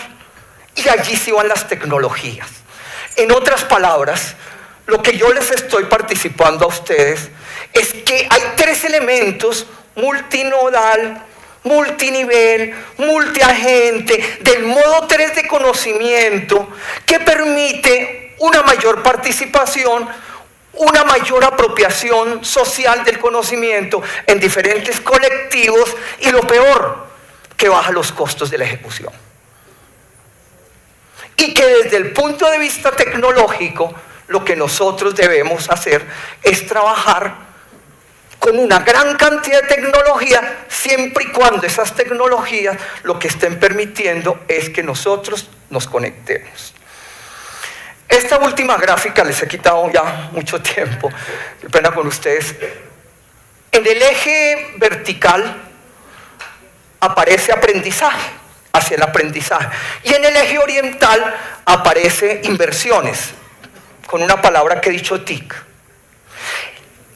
Y allí sí van las tecnologías. En otras palabras, lo que yo les estoy participando a ustedes es que hay tres elementos: multinodal, multinivel, multiagente, del modo 3 de conocimiento, que permite una mayor participación, una mayor apropiación social del conocimiento en diferentes colectivos y, lo peor, que baja los costos de la ejecución. Y que desde el punto de vista tecnológico, lo que nosotros debemos hacer es trabajar con una gran cantidad de tecnología, siempre y cuando esas tecnologías lo que estén permitiendo es que nosotros nos conectemos. Esta última gráfica les he quitado ya mucho tiempo, qué pena con ustedes. En el eje vertical aparece aprendizaje, hacia el aprendizaje, y en el eje oriental aparece inversiones, con una palabra que he dicho TIC.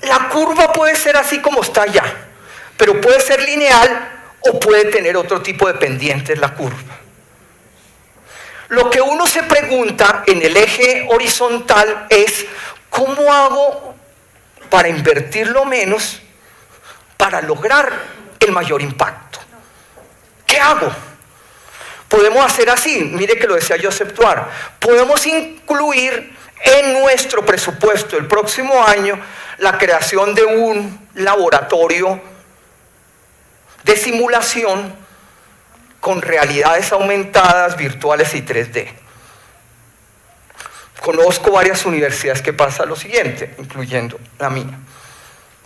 La curva puede ser así como está allá, pero puede ser lineal o puede tener otro tipo de pendientes la curva. Lo que uno se pregunta en el eje horizontal es: ¿cómo hago para invertir lo menos para lograr el mayor impacto? ¿Qué hago? Podemos hacer así, mire que lo decía Joseph Tuar, podemos incluir en nuestro presupuesto el próximo año la creación de un laboratorio de simulación con realidades aumentadas, virtuales y 3D. Conozco varias universidades que pasa lo siguiente, incluyendo la mía,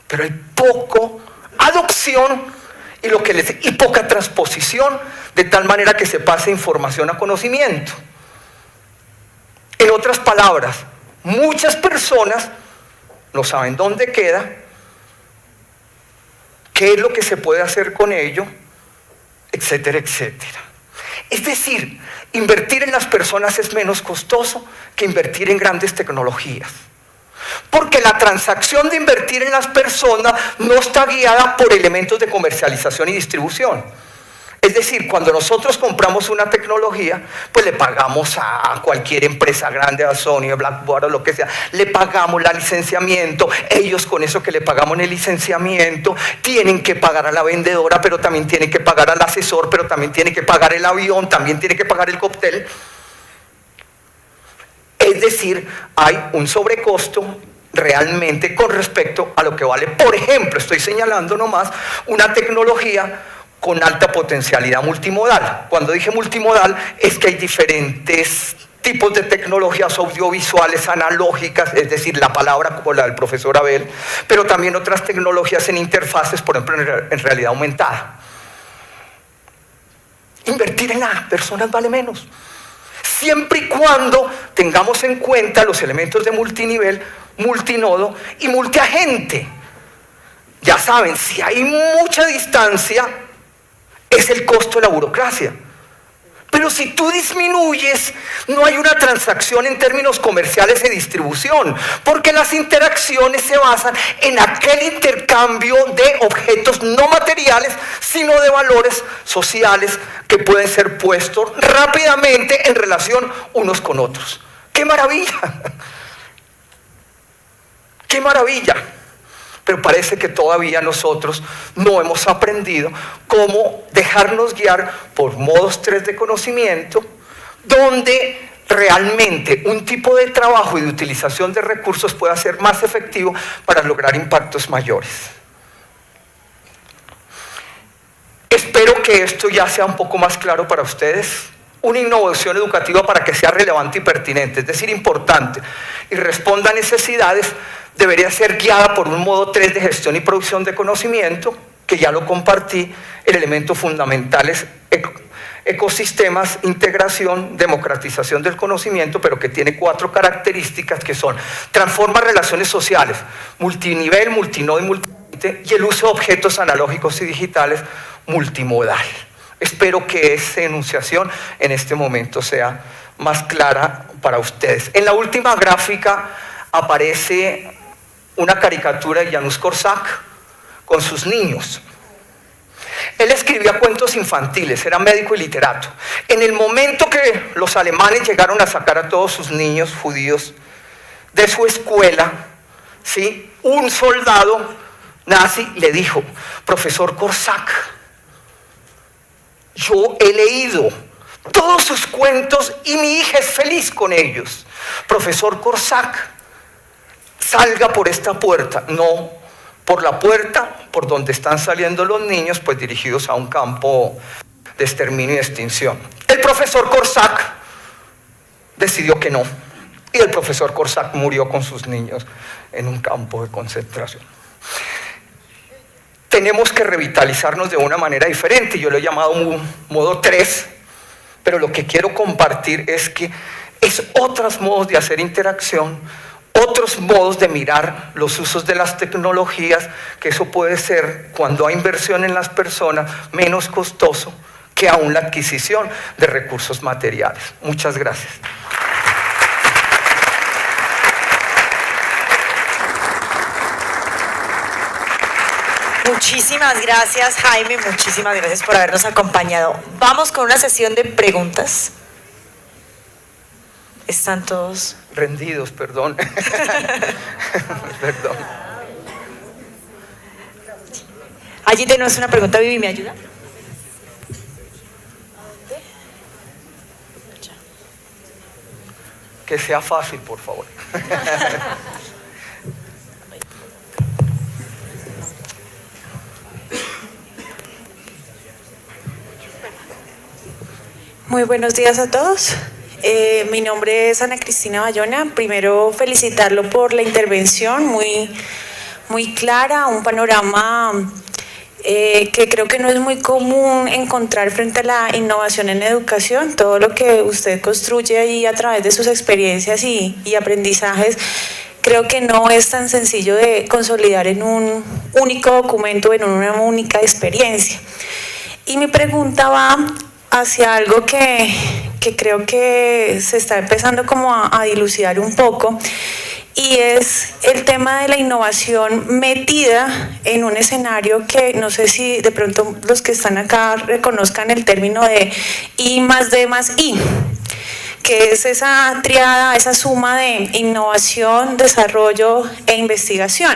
pero hay poco adopción y poca transposición, de tal manera que se pase información a conocimiento. En otras palabras, muchas personas no saben dónde queda, qué es lo que se puede hacer con ello, etcétera, etcétera. Es decir, invertir en las personas es menos costoso que invertir en grandes tecnologías. Porque la transacción de invertir en las personas no está guiada por elementos de comercialización y distribución. Es decir, cuando nosotros compramos una tecnología, pues le pagamos a cualquier empresa grande, a Sony, a Blackboard o lo que sea, le pagamos el licenciamiento, ellos con eso que le pagamos en el licenciamiento, tienen que pagar a la vendedora, pero también tienen que pagar al asesor, pero también tienen que pagar el avión, también tienen que pagar el cóctel. Es decir, hay un sobrecosto realmente con respecto a lo que vale. Por ejemplo, estoy señalando nomás una tecnología con alta potencialidad multimodal. Cuando dije multimodal es que hay diferentes tipos de tecnologías audiovisuales, analógicas, es decir, la palabra como la del profesor Abel, pero también otras tecnologías en interfaces, por ejemplo, en realidad aumentada. invertir en las personas vale menos. Siempre y cuando tengamos en cuenta los elementos de multinivel, multinodo y multiagente. Ya saben, si hay mucha distancia, es el costo de la burocracia. Pero si tú disminuyes, no hay una transacción en términos comerciales de distribución, porque las interacciones se basan en aquel intercambio de objetos no materiales, sino de valores sociales que pueden ser puestos rápidamente en relación unos con otros. ¡Qué maravilla! ¡Qué maravilla! Pero parece que todavía nosotros no hemos aprendido cómo dejarnos guiar por modos 3 de conocimiento, donde realmente un tipo de trabajo y de utilización de recursos pueda ser más efectivo para lograr impactos mayores. Espero que esto ya sea un poco más claro para ustedes. Una innovación educativa para que sea relevante y pertinente, es decir, importante, y responda a necesidades, debería ser guiada por un modo 3 de gestión y producción de conocimiento, que ya lo compartí. El elemento fundamental es ecosistemas, integración, democratización del conocimiento, pero que tiene 4 características que son: transforma relaciones sociales, multinivel, multinodo y multiagente, y el uso de objetos analógicos y digitales multimodal. Espero que esa enunciación en este momento sea más clara para ustedes. En la última gráfica aparece una caricatura de Janusz Korczak con sus niños. Él escribía cuentos infantiles, era médico y literato. En el momento que los alemanes llegaron a sacar a todos sus niños judíos de su escuela, ¿sí?, un soldado nazi le dijo: profesor Korczak, yo he leído todos sus cuentos y mi hija es feliz con ellos. Profesor Korczak, salga por esta puerta. No, por la puerta por donde están saliendo los niños, pues dirigidos a un campo de exterminio y extinción. El profesor Korczak decidió que no, y el profesor Korczak murió con sus niños en un campo de concentración. Tenemos que revitalizarnos de una manera diferente. Yo lo he llamado modo 3, pero lo que quiero compartir es que es otros modos de hacer interacción, otros modos de mirar los usos de las tecnologías, que eso puede ser, cuando hay inversión en las personas, menos costoso que aún la adquisición de recursos materiales. Muchas gracias. Muchísimas gracias, Jaime, muchísimas gracias por habernos acompañado. Vamos con una sesión de preguntas. ¿Están todos rendidos? Perdón. Perdón. Allí tenemos una pregunta. Vivi, ¿me ayuda? Que sea fácil, por favor. Muy buenos días a todos. Mi nombre es Ana Cristina Bayona. Primero, felicitarlo por la intervención muy clara, un panorama que creo que no es muy común encontrar frente a la innovación en educación. Todo lo que usted construye ahí a través de sus experiencias y aprendizajes, creo que no es tan sencillo de consolidar en un único documento, en una única experiencia. Y mi pregunta va hacia algo que creo que se está empezando como a dilucidar un poco, y es el tema de la innovación metida en un escenario que no sé si de pronto los que están acá reconozcan el término de I+D+I, que es esa triada, esa suma de innovación, desarrollo e investigación,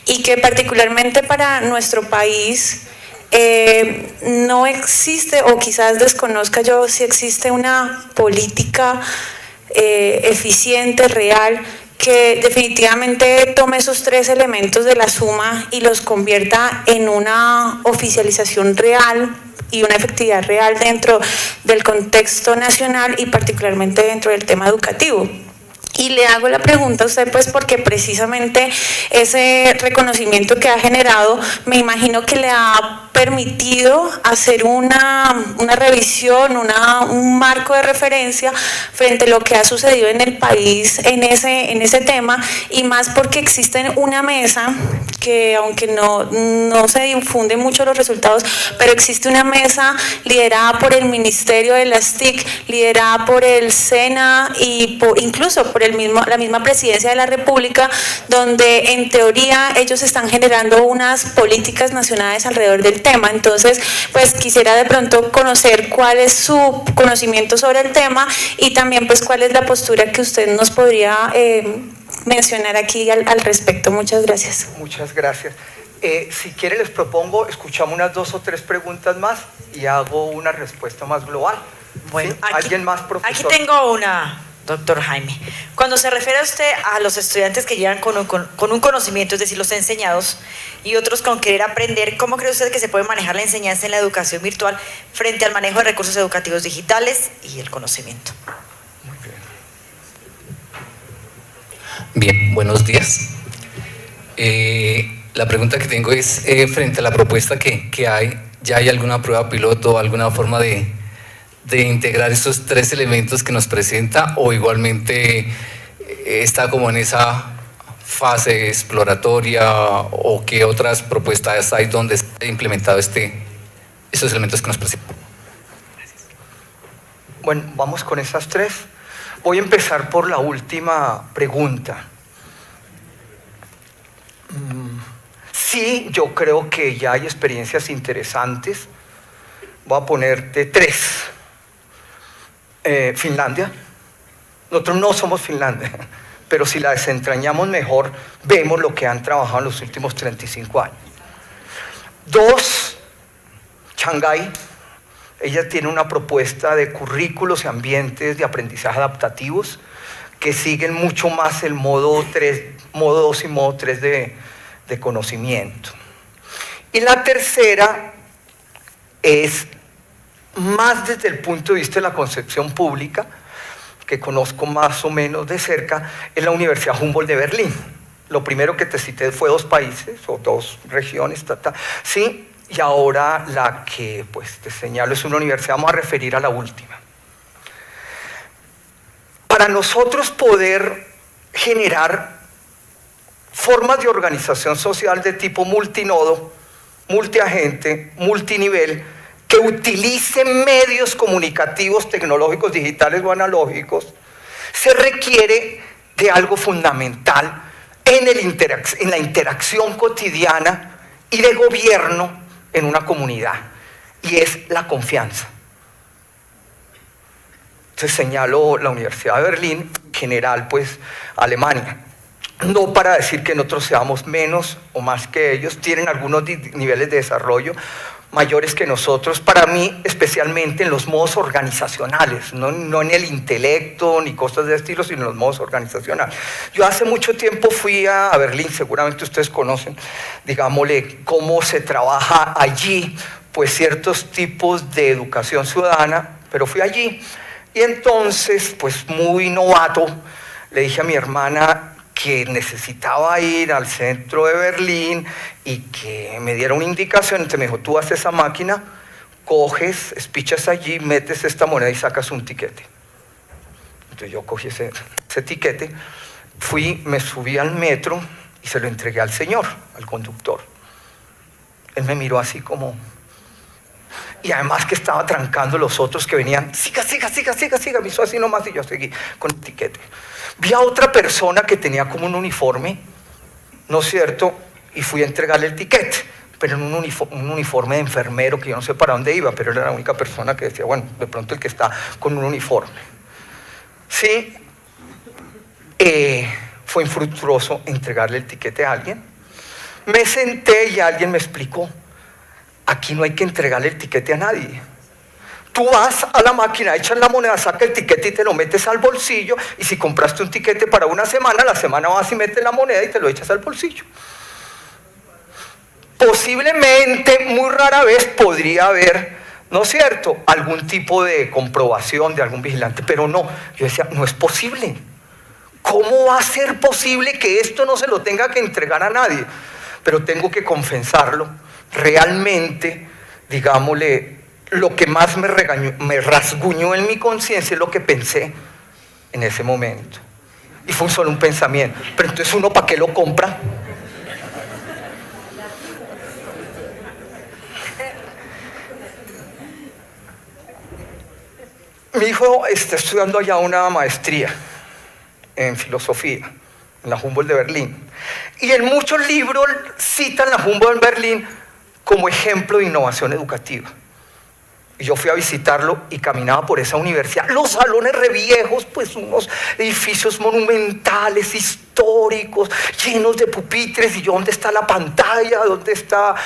y que particularmente para nuestro país no existe, o quizás desconozca yo si existe una política eficiente, real, que definitivamente tome esos 3 elementos de la suma y los convierta en una oficialización real y una efectividad real dentro del contexto nacional y particularmente dentro del tema educativo. Y le hago la pregunta a usted, pues, porque precisamente ese reconocimiento que ha generado, me imagino que le ha permitido hacer una revisión, un marco de referencia frente a lo que ha sucedido en el país en ese tema, y más porque existe una mesa que, aunque no se difunden mucho los resultados, pero existe una mesa liderada por el Ministerio de las TIC, liderada por el SENA y incluso por la misma Presidencia de la República, donde en teoría ellos están generando unas políticas nacionales alrededor del tema. Entonces, pues quisiera de pronto conocer cuál es su conocimiento sobre el tema y también pues cuál es la postura que usted nos podría mencionar aquí al respecto. Muchas gracias. Muchas gracias. Si quiere les propongo, escuchamos unas 2 o 3 preguntas más y hago una respuesta más global. Bueno, ¿sí? ¿Alguien más, profesor? Aquí tengo una, doctor Jaime. Cuando se refiere a usted a los estudiantes que llegan con un conocimiento, es decir, los enseñados, y otros con querer aprender, ¿cómo cree usted que se puede manejar la enseñanza en la educación virtual frente al manejo de recursos educativos digitales y el conocimiento? Muy bien. Bien, buenos días. La pregunta que tengo es, frente a la propuesta que hay, ¿ya hay alguna prueba piloto, alguna forma de integrar estos 3 elementos que nos presenta, o igualmente está como en esa fase exploratoria, o qué otras propuestas hay donde se ha implementado esos elementos que nos presenta? Bueno, vamos con esas 3. Voy a empezar por la última pregunta. Sí, yo creo que ya hay experiencias interesantes. Voy a ponerte 3. Finlandia. Nosotros no somos Finlandia, pero si la desentrañamos mejor, vemos lo que han trabajado en los últimos 35 años. 2, Shanghái. Ella tiene una propuesta de currículos y ambientes de aprendizaje adaptativos que siguen mucho más el modo 2 y modo 3 de conocimiento. Y la tercera es más desde el punto de vista de la concepción pública, que conozco más o menos de cerca, es la Universidad Humboldt de Berlín. Lo primero que te cité fue 2 países o 2 regiones, ¿sí? Y ahora la que pues, te señalo es una universidad, vamos a referir a la última. Para nosotros poder generar formas de organización social de tipo multinodo, multiagente, multinivel, que utilicen medios comunicativos, tecnológicos, digitales o analógicos, se requiere de algo fundamental en la interacción cotidiana y de gobierno en una comunidad, y es la confianza. Entonces señalo la Universidad de Berlín, en general pues Alemania. No para decir que nosotros seamos menos o más que ellos, tienen algunos niveles de desarrollo mayores que nosotros, para mí especialmente en los modos organizacionales, no en el intelecto ni cosas de estilo, sino en los modos organizacionales. Yo hace mucho tiempo fui a Berlín, seguramente ustedes conocen, digámosle, cómo se trabaja allí, pues ciertos tipos de educación ciudadana, pero fui allí y entonces, pues muy novato, le dije a mi hermana que necesitaba ir al centro de Berlín y que me diera una indicación. Entonces me dijo, tú haces esa máquina, coges, espichas allí, metes esta moneda y sacas un tiquete. Entonces yo cogí ese tiquete, me subí al metro y se lo entregué al señor, al conductor. Él me miró así como... Y además que estaba trancando los otros que venían, siga, me hizo así nomás y yo seguí con el tiquete. Vi a otra persona que tenía como un uniforme, ¿no es cierto? Y fui a entregarle el tiquete, pero en un uniforme de enfermero que yo no sé para dónde iba, pero era la única persona que decía, bueno, de pronto el que está con un uniforme. Sí, fue infructuoso entregarle el tiquete a alguien. Me senté y alguien me explicó, aquí no hay que entregarle el tiquete a nadie. Tú vas a la máquina, echas la moneda, sacas el tiquete y te lo metes al bolsillo, y si compraste un tiquete para una semana, la semana vas y metes la moneda y te lo echas al bolsillo. Posiblemente, muy rara vez, podría haber, ¿no es cierto?, algún tipo de comprobación de algún vigilante, pero no. Yo decía, no es posible. ¿cómo va a ser posible que esto no se lo tenga que entregar a nadie? Pero tengo que confesarlo, realmente, digámosle, lo que más me rasguñó en mi conciencia es lo que pensé en ese momento. Y fue solo un pensamiento. Pero entonces uno, ¿para qué lo compra? Mi hijo está estudiando allá una maestría en filosofía, en la Humboldt de Berlín. Y en muchos libros citan la Humboldt de Berlín como ejemplo de innovación educativa. Y yo fui a visitarlo y caminaba por esa universidad. Los salones reviejos, pues unos edificios monumentales, históricos, llenos de pupitres. Y yo, ¿dónde está la pantalla? ¿Dónde están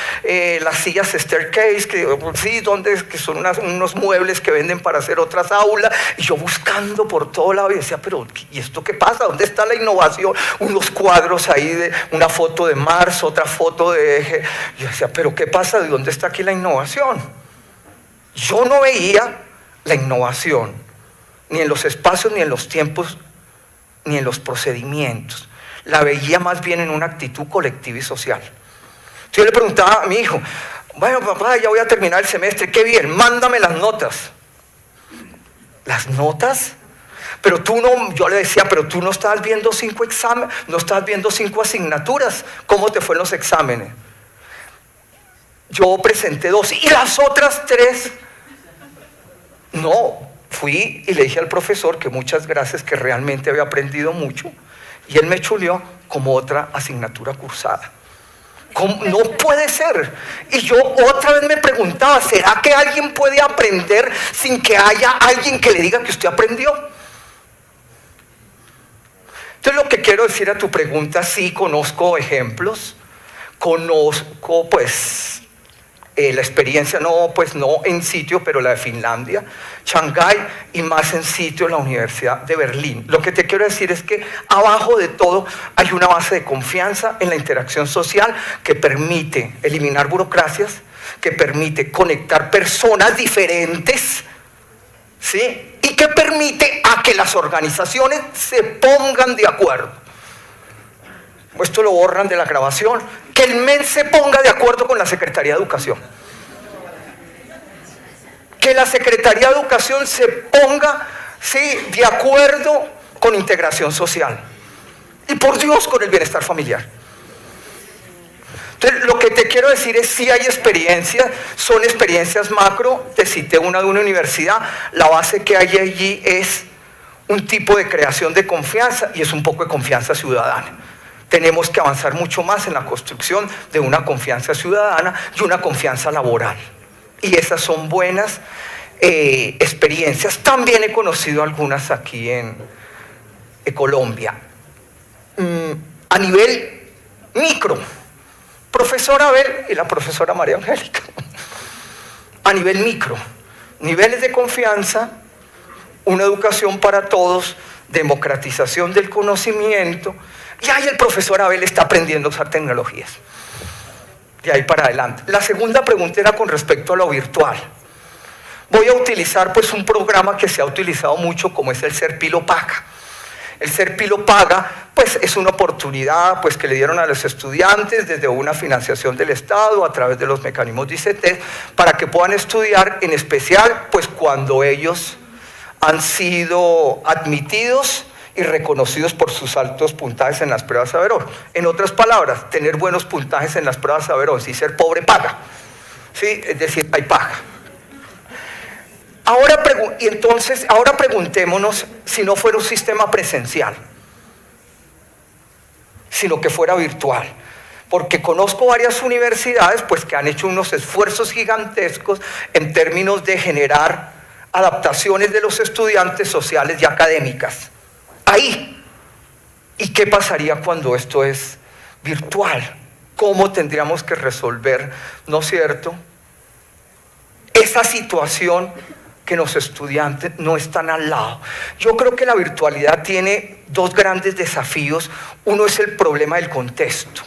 las sillas staircase? Que son unos muebles que venden para hacer otras aulas. Y yo buscando por todo lado y decía, pero ¿y esto qué pasa? ¿Dónde está la innovación? Unos cuadros ahí, de una foto de Mars, otra foto de Eje. Y yo decía, pero ¿qué pasa? ¿De dónde está aquí la innovación? Yo no veía la innovación, ni en los espacios, ni en los tiempos, ni en los procedimientos. La veía más bien en una actitud colectiva y social. Yo le preguntaba a mi hijo, bueno papá, ya voy a terminar el semestre, qué bien, mándame las notas. ¿Las notas? Pero tú no, yo le decía, pero tú no estabas viendo 5 exámenes, no estabas viendo 5 asignaturas. ¿Cómo te fue en los exámenes? Yo presenté 2 y las otras 3... No, fui y le dije al profesor que muchas gracias, que realmente había aprendido mucho, y él me chuleó como otra asignatura cursada. ¿Cómo? No puede ser. Y yo otra vez me preguntaba, ¿será que alguien puede aprender sin que haya alguien que le diga que usted aprendió? Entonces lo que quiero decir a tu pregunta, sí conozco ejemplos, conozco pues la experiencia, no en sitio, pero la de Finlandia, Shanghái, y más en sitio la Universidad de Berlín. Lo que te quiero decir es que abajo de todo hay una base de confianza en la interacción social que permite eliminar burocracias, que permite conectar personas diferentes, ¿sí? Y que permite a que las organizaciones se pongan de acuerdo. Esto lo borran de la grabación. Que el MEN se ponga de acuerdo con la Secretaría de Educación. Que la Secretaría de Educación se ponga, sí, de acuerdo con integración social. Y por Dios, con el bienestar familiar. Entonces, lo que te quiero decir es, sí hay experiencias, son experiencias macro. Te cité una de una universidad. La base que hay allí es un tipo de creación de confianza y es un poco de confianza ciudadana. Tenemos que avanzar mucho más en la construcción de una confianza ciudadana y una confianza laboral. Y esas son buenas experiencias. También he conocido algunas aquí en Colombia. A nivel micro, profesora Abel y la profesora María Angélica. A nivel micro, niveles de confianza, una educación para todos, democratización del conocimiento. Y ahí el profesor Abel está aprendiendo a usar tecnologías. De ahí para adelante. La segunda pregunta era con respecto a lo virtual. Voy a utilizar pues un programa que se ha utilizado mucho, como es el Ser Pilo Paga. El Ser Pilo Paga pues es una oportunidad pues que le dieron a los estudiantes desde una financiación del Estado a través de los mecanismos de ICT para que puedan estudiar, en especial pues cuando ellos han sido admitidos y reconocidos por sus altos puntajes en las pruebas Saberón. En otras palabras, tener buenos puntajes en las pruebas Saberón, si ser pobre paga, ¿sí? Es decir, hay paga. Ahora preguntémonos si no fuera un sistema presencial, sino que fuera virtual. Porque conozco varias universidades pues, que han hecho unos esfuerzos gigantescos en términos de generar adaptaciones de los estudiantes sociales y académicas. Ahí. ¿Y qué pasaría cuando esto es virtual? ¿Cómo tendríamos que resolver, no es cierto, esa situación que los estudiantes no están al lado? Yo creo que la virtualidad tiene 2 grandes desafíos. Uno es el problema del contexto.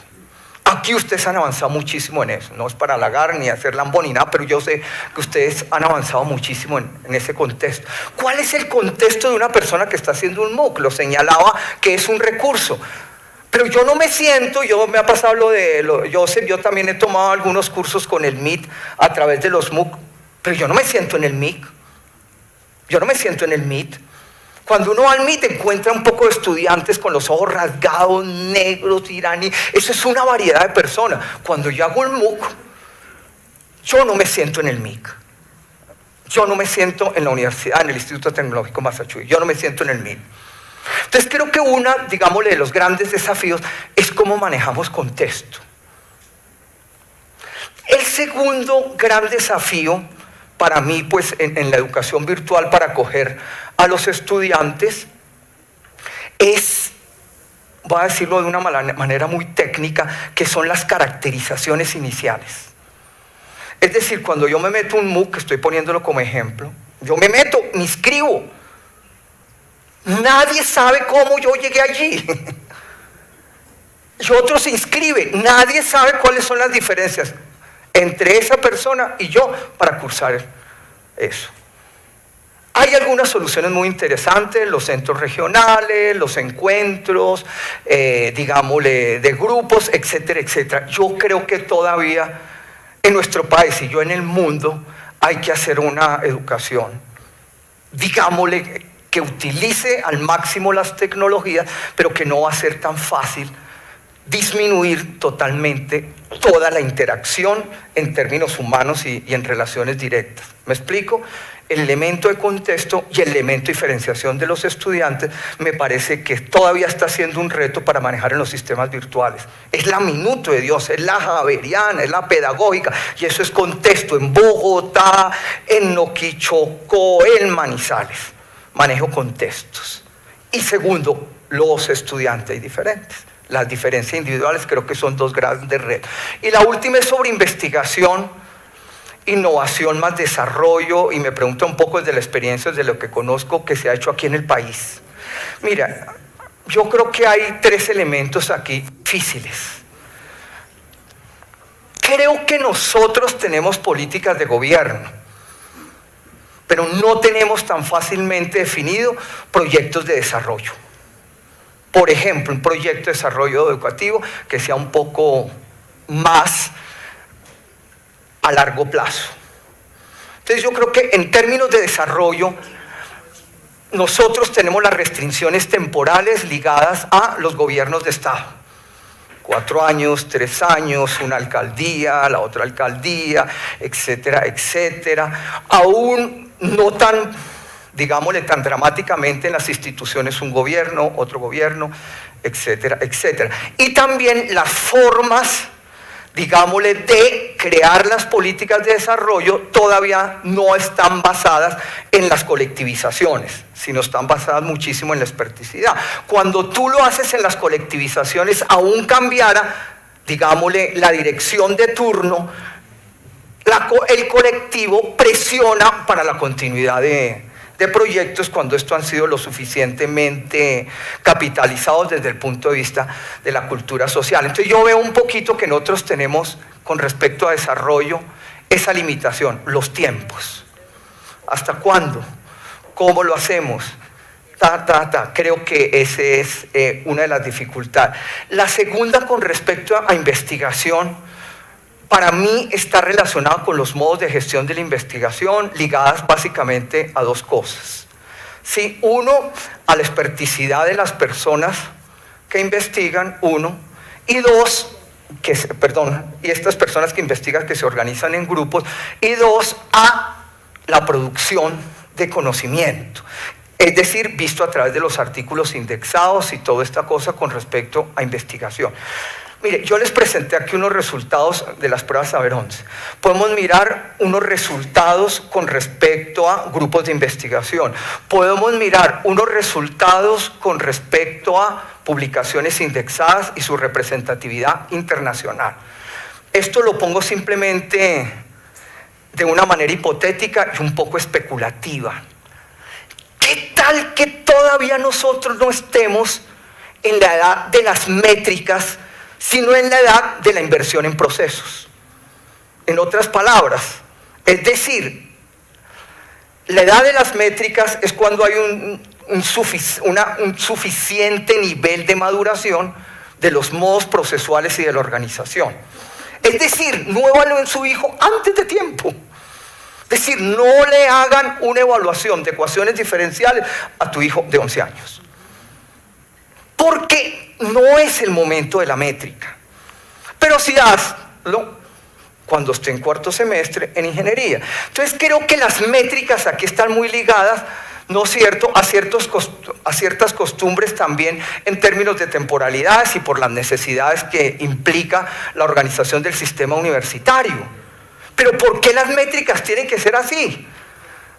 Aquí ustedes han avanzado muchísimo en eso, no es para halagar ni hacer lambón ni nada, pero yo sé que ustedes han avanzado muchísimo en ese contexto. ¿Cuál es el contexto de una persona que está haciendo un MOOC? Lo señalaba que es un recurso. Pero yo no me siento, me ha pasado yo también he tomado algunos cursos con el MIT a través de los MOOC, pero yo no me siento en el MIT. Yo no me siento en el MIT. Cuando uno va al MIT encuentra un poco de estudiantes con los ojos rasgados, negros, iraníes. Eso es una variedad de personas. Cuando yo hago el MOOC, yo no me siento en el MIT. Yo no me siento en la universidad, en el Instituto Tecnológico Massachusetts. Yo no me siento en el MIT. Entonces creo que de los grandes desafíos es cómo manejamos contexto. El segundo gran desafío para mí, pues, en la educación virtual para acoger a los estudiantes es, voy a decirlo de una manera muy técnica, que son las caracterizaciones iniciales. Es decir, cuando yo me meto un MOOC, estoy poniéndolo como ejemplo, yo me inscribo. Nadie sabe cómo yo llegué allí. Y otro se inscribe. Nadie sabe cuáles son las diferencias entre esa persona y yo para cursar eso. Hay algunas soluciones muy interesantes, los centros regionales, los encuentros, digámosle, de grupos, etcétera, etcétera. Yo creo que todavía en nuestro país y yo en el mundo hay que hacer una educación, digámosle, que utilice al máximo las tecnologías, pero que no va a ser tan fácil disminuir totalmente toda la interacción en términos humanos y en relaciones directas. ¿Me explico? El elemento de contexto y el elemento de diferenciación de los estudiantes me parece que todavía está siendo un reto para manejar en los sistemas virtuales. Es la minuto de Dios, es la javeriana, es la pedagógica, y eso es contexto en Bogotá, en Noquichocó, en Manizales. Manejo contextos. Y segundo, los estudiantes diferentes. Las diferencias individuales creo que son dos grandes retos. Y la última es sobre investigación, innovación más desarrollo, y me pregunto un poco desde la experiencia, desde lo que conozco que se ha hecho aquí en el país. Mira, yo creo que hay tres elementos aquí difíciles. Creo que nosotros tenemos políticas de gobierno, pero no tenemos tan fácilmente definido proyectos de desarrollo. Por ejemplo, un proyecto de desarrollo educativo que sea un poco más a largo plazo. Entonces yo creo que en términos de desarrollo, nosotros tenemos las restricciones temporales ligadas a los gobiernos de Estado. 4 años, 3 años, una alcaldía, la otra alcaldía, etcétera, etcétera. Aún no tan, digámosle, tan dramáticamente en las instituciones, un gobierno, otro gobierno, etcétera, etcétera. Y también las formas, digámosle, de crear las políticas de desarrollo todavía no están basadas en las colectivizaciones, sino están basadas muchísimo en la experticidad. Cuando tú lo haces en las colectivizaciones, aún cambiara, digámosle, la dirección de turno, el colectivo presiona para la continuidad de proyectos cuando estos han sido lo suficientemente capitalizados desde el punto de vista de la cultura social. Entonces yo veo un poquito que nosotros tenemos con respecto a desarrollo esa limitación, los tiempos. ¿Hasta cuándo? ¿Cómo lo hacemos? Creo que esa es una de las dificultades. La segunda, con respecto a investigación, para mí está relacionado con los modos de gestión de la investigación, ligadas básicamente a dos cosas. Sí, uno, a la experticidad de las personas que investigan, uno, y dos, y estas personas que investigan que se organizan en grupos, y dos, a la producción de conocimiento. Es decir, visto a través de los artículos indexados y toda esta cosa con respecto a investigación. Mire, yo les presenté aquí unos resultados de las pruebas Saber 11. Podemos mirar unos resultados con respecto a grupos de investigación. Podemos mirar unos resultados con respecto a publicaciones indexadas y su representatividad internacional. Esto lo pongo simplemente de una manera hipotética y un poco especulativa. ¿Qué tal que todavía nosotros no estemos en la edad de las métricas sino en la edad de la inversión en procesos. En otras palabras, es decir, la edad de las métricas es cuando hay un suficiente nivel de maduración de los modos procesuales y de la organización. Es decir, no evalúen su hijo antes de tiempo. Es decir, no le hagan una evaluación de ecuaciones diferenciales a tu hijo de 11 años. Porque no es el momento de la métrica. Pero sí hazlo cuando esté en cuarto semestre en ingeniería. Entonces creo que las métricas aquí están muy ligadas, ¿no es cierto?, a ciertas costumbres también en términos de temporalidades y por las necesidades que implica la organización del sistema universitario. Pero ¿por qué las métricas tienen que ser así?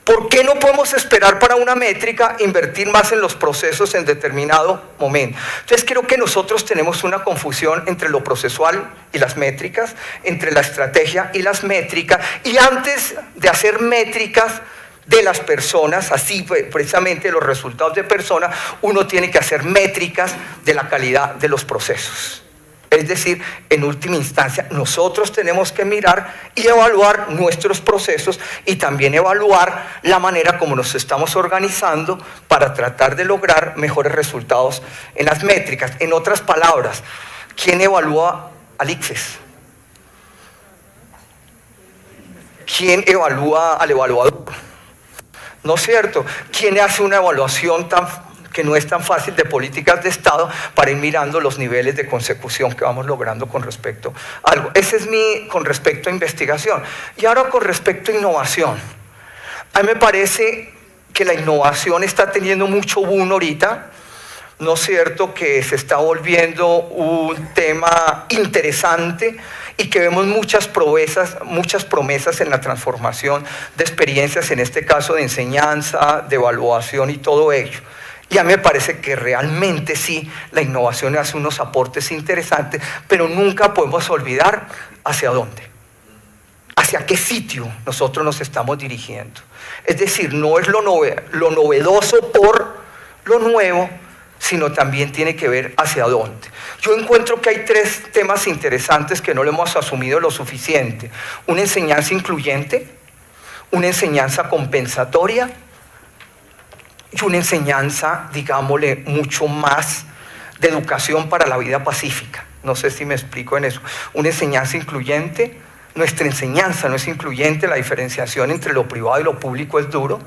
¿Por qué no podemos esperar para una métrica invertir más en los procesos en determinado momento? Entonces creo que nosotros tenemos una confusión entre lo procesual y las métricas, entre la estrategia y las métricas, y antes de hacer métricas de las personas, así precisamente los resultados de personas, uno tiene que hacer métricas de la calidad de los procesos. Es decir, en última instancia, nosotros tenemos que mirar y evaluar nuestros procesos y también evaluar la manera como nos estamos organizando para tratar de lograr mejores resultados en las métricas. En otras palabras, ¿quién evalúa al ICFES? ¿Quién evalúa al evaluador? ¿No es cierto? ¿Quién hace una evaluación que no es tan fácil de políticas de Estado para ir mirando los niveles de consecución que vamos logrando con respecto a algo? Ese es con respecto a investigación. Y ahora con respecto a innovación. A mí me parece que la innovación está teniendo mucho boom ahorita, ¿no es cierto?, que se está volviendo un tema interesante y que vemos muchas promesas en la transformación de experiencias, en este caso de enseñanza, de evaluación y todo ello. Y a mí me parece que realmente sí, la innovación hace unos aportes interesantes, pero nunca podemos olvidar hacia dónde, hacia qué sitio nosotros nos estamos dirigiendo. Es decir, no es lo novedoso por lo nuevo, sino también tiene que ver hacia dónde. Yo encuentro que hay 3 temas interesantes que no lo hemos asumido lo suficiente. Una enseñanza incluyente, una enseñanza compensatoria, y una enseñanza, digámosle, mucho más de educación para la vida pacífica. No sé si me explico en eso. Una enseñanza incluyente, nuestra enseñanza no es incluyente, la diferenciación entre lo privado y lo público es duro,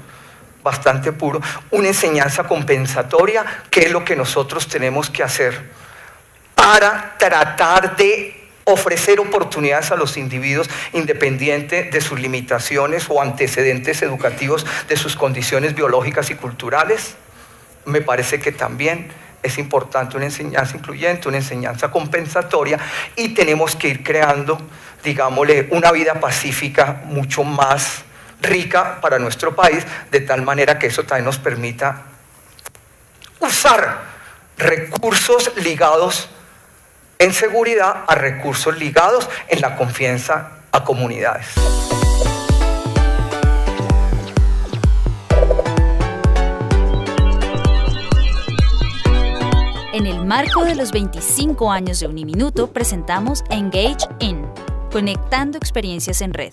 bastante puro. Una enseñanza compensatoria, ¿qué es lo que nosotros tenemos que hacer para tratar de ofrecer oportunidades a los individuos independiente de sus limitaciones o antecedentes educativos, de sus condiciones biológicas y culturales? Me parece que también es importante una enseñanza incluyente, una enseñanza compensatoria, y tenemos que ir creando, digámosle, una vida pacífica mucho más rica para nuestro país, de tal manera que eso también nos permita usar recursos ligados en seguridad a recursos ligados en la confianza a comunidades. En el marco de los 25 años de Uniminuto presentamos Engage In, conectando experiencias en red.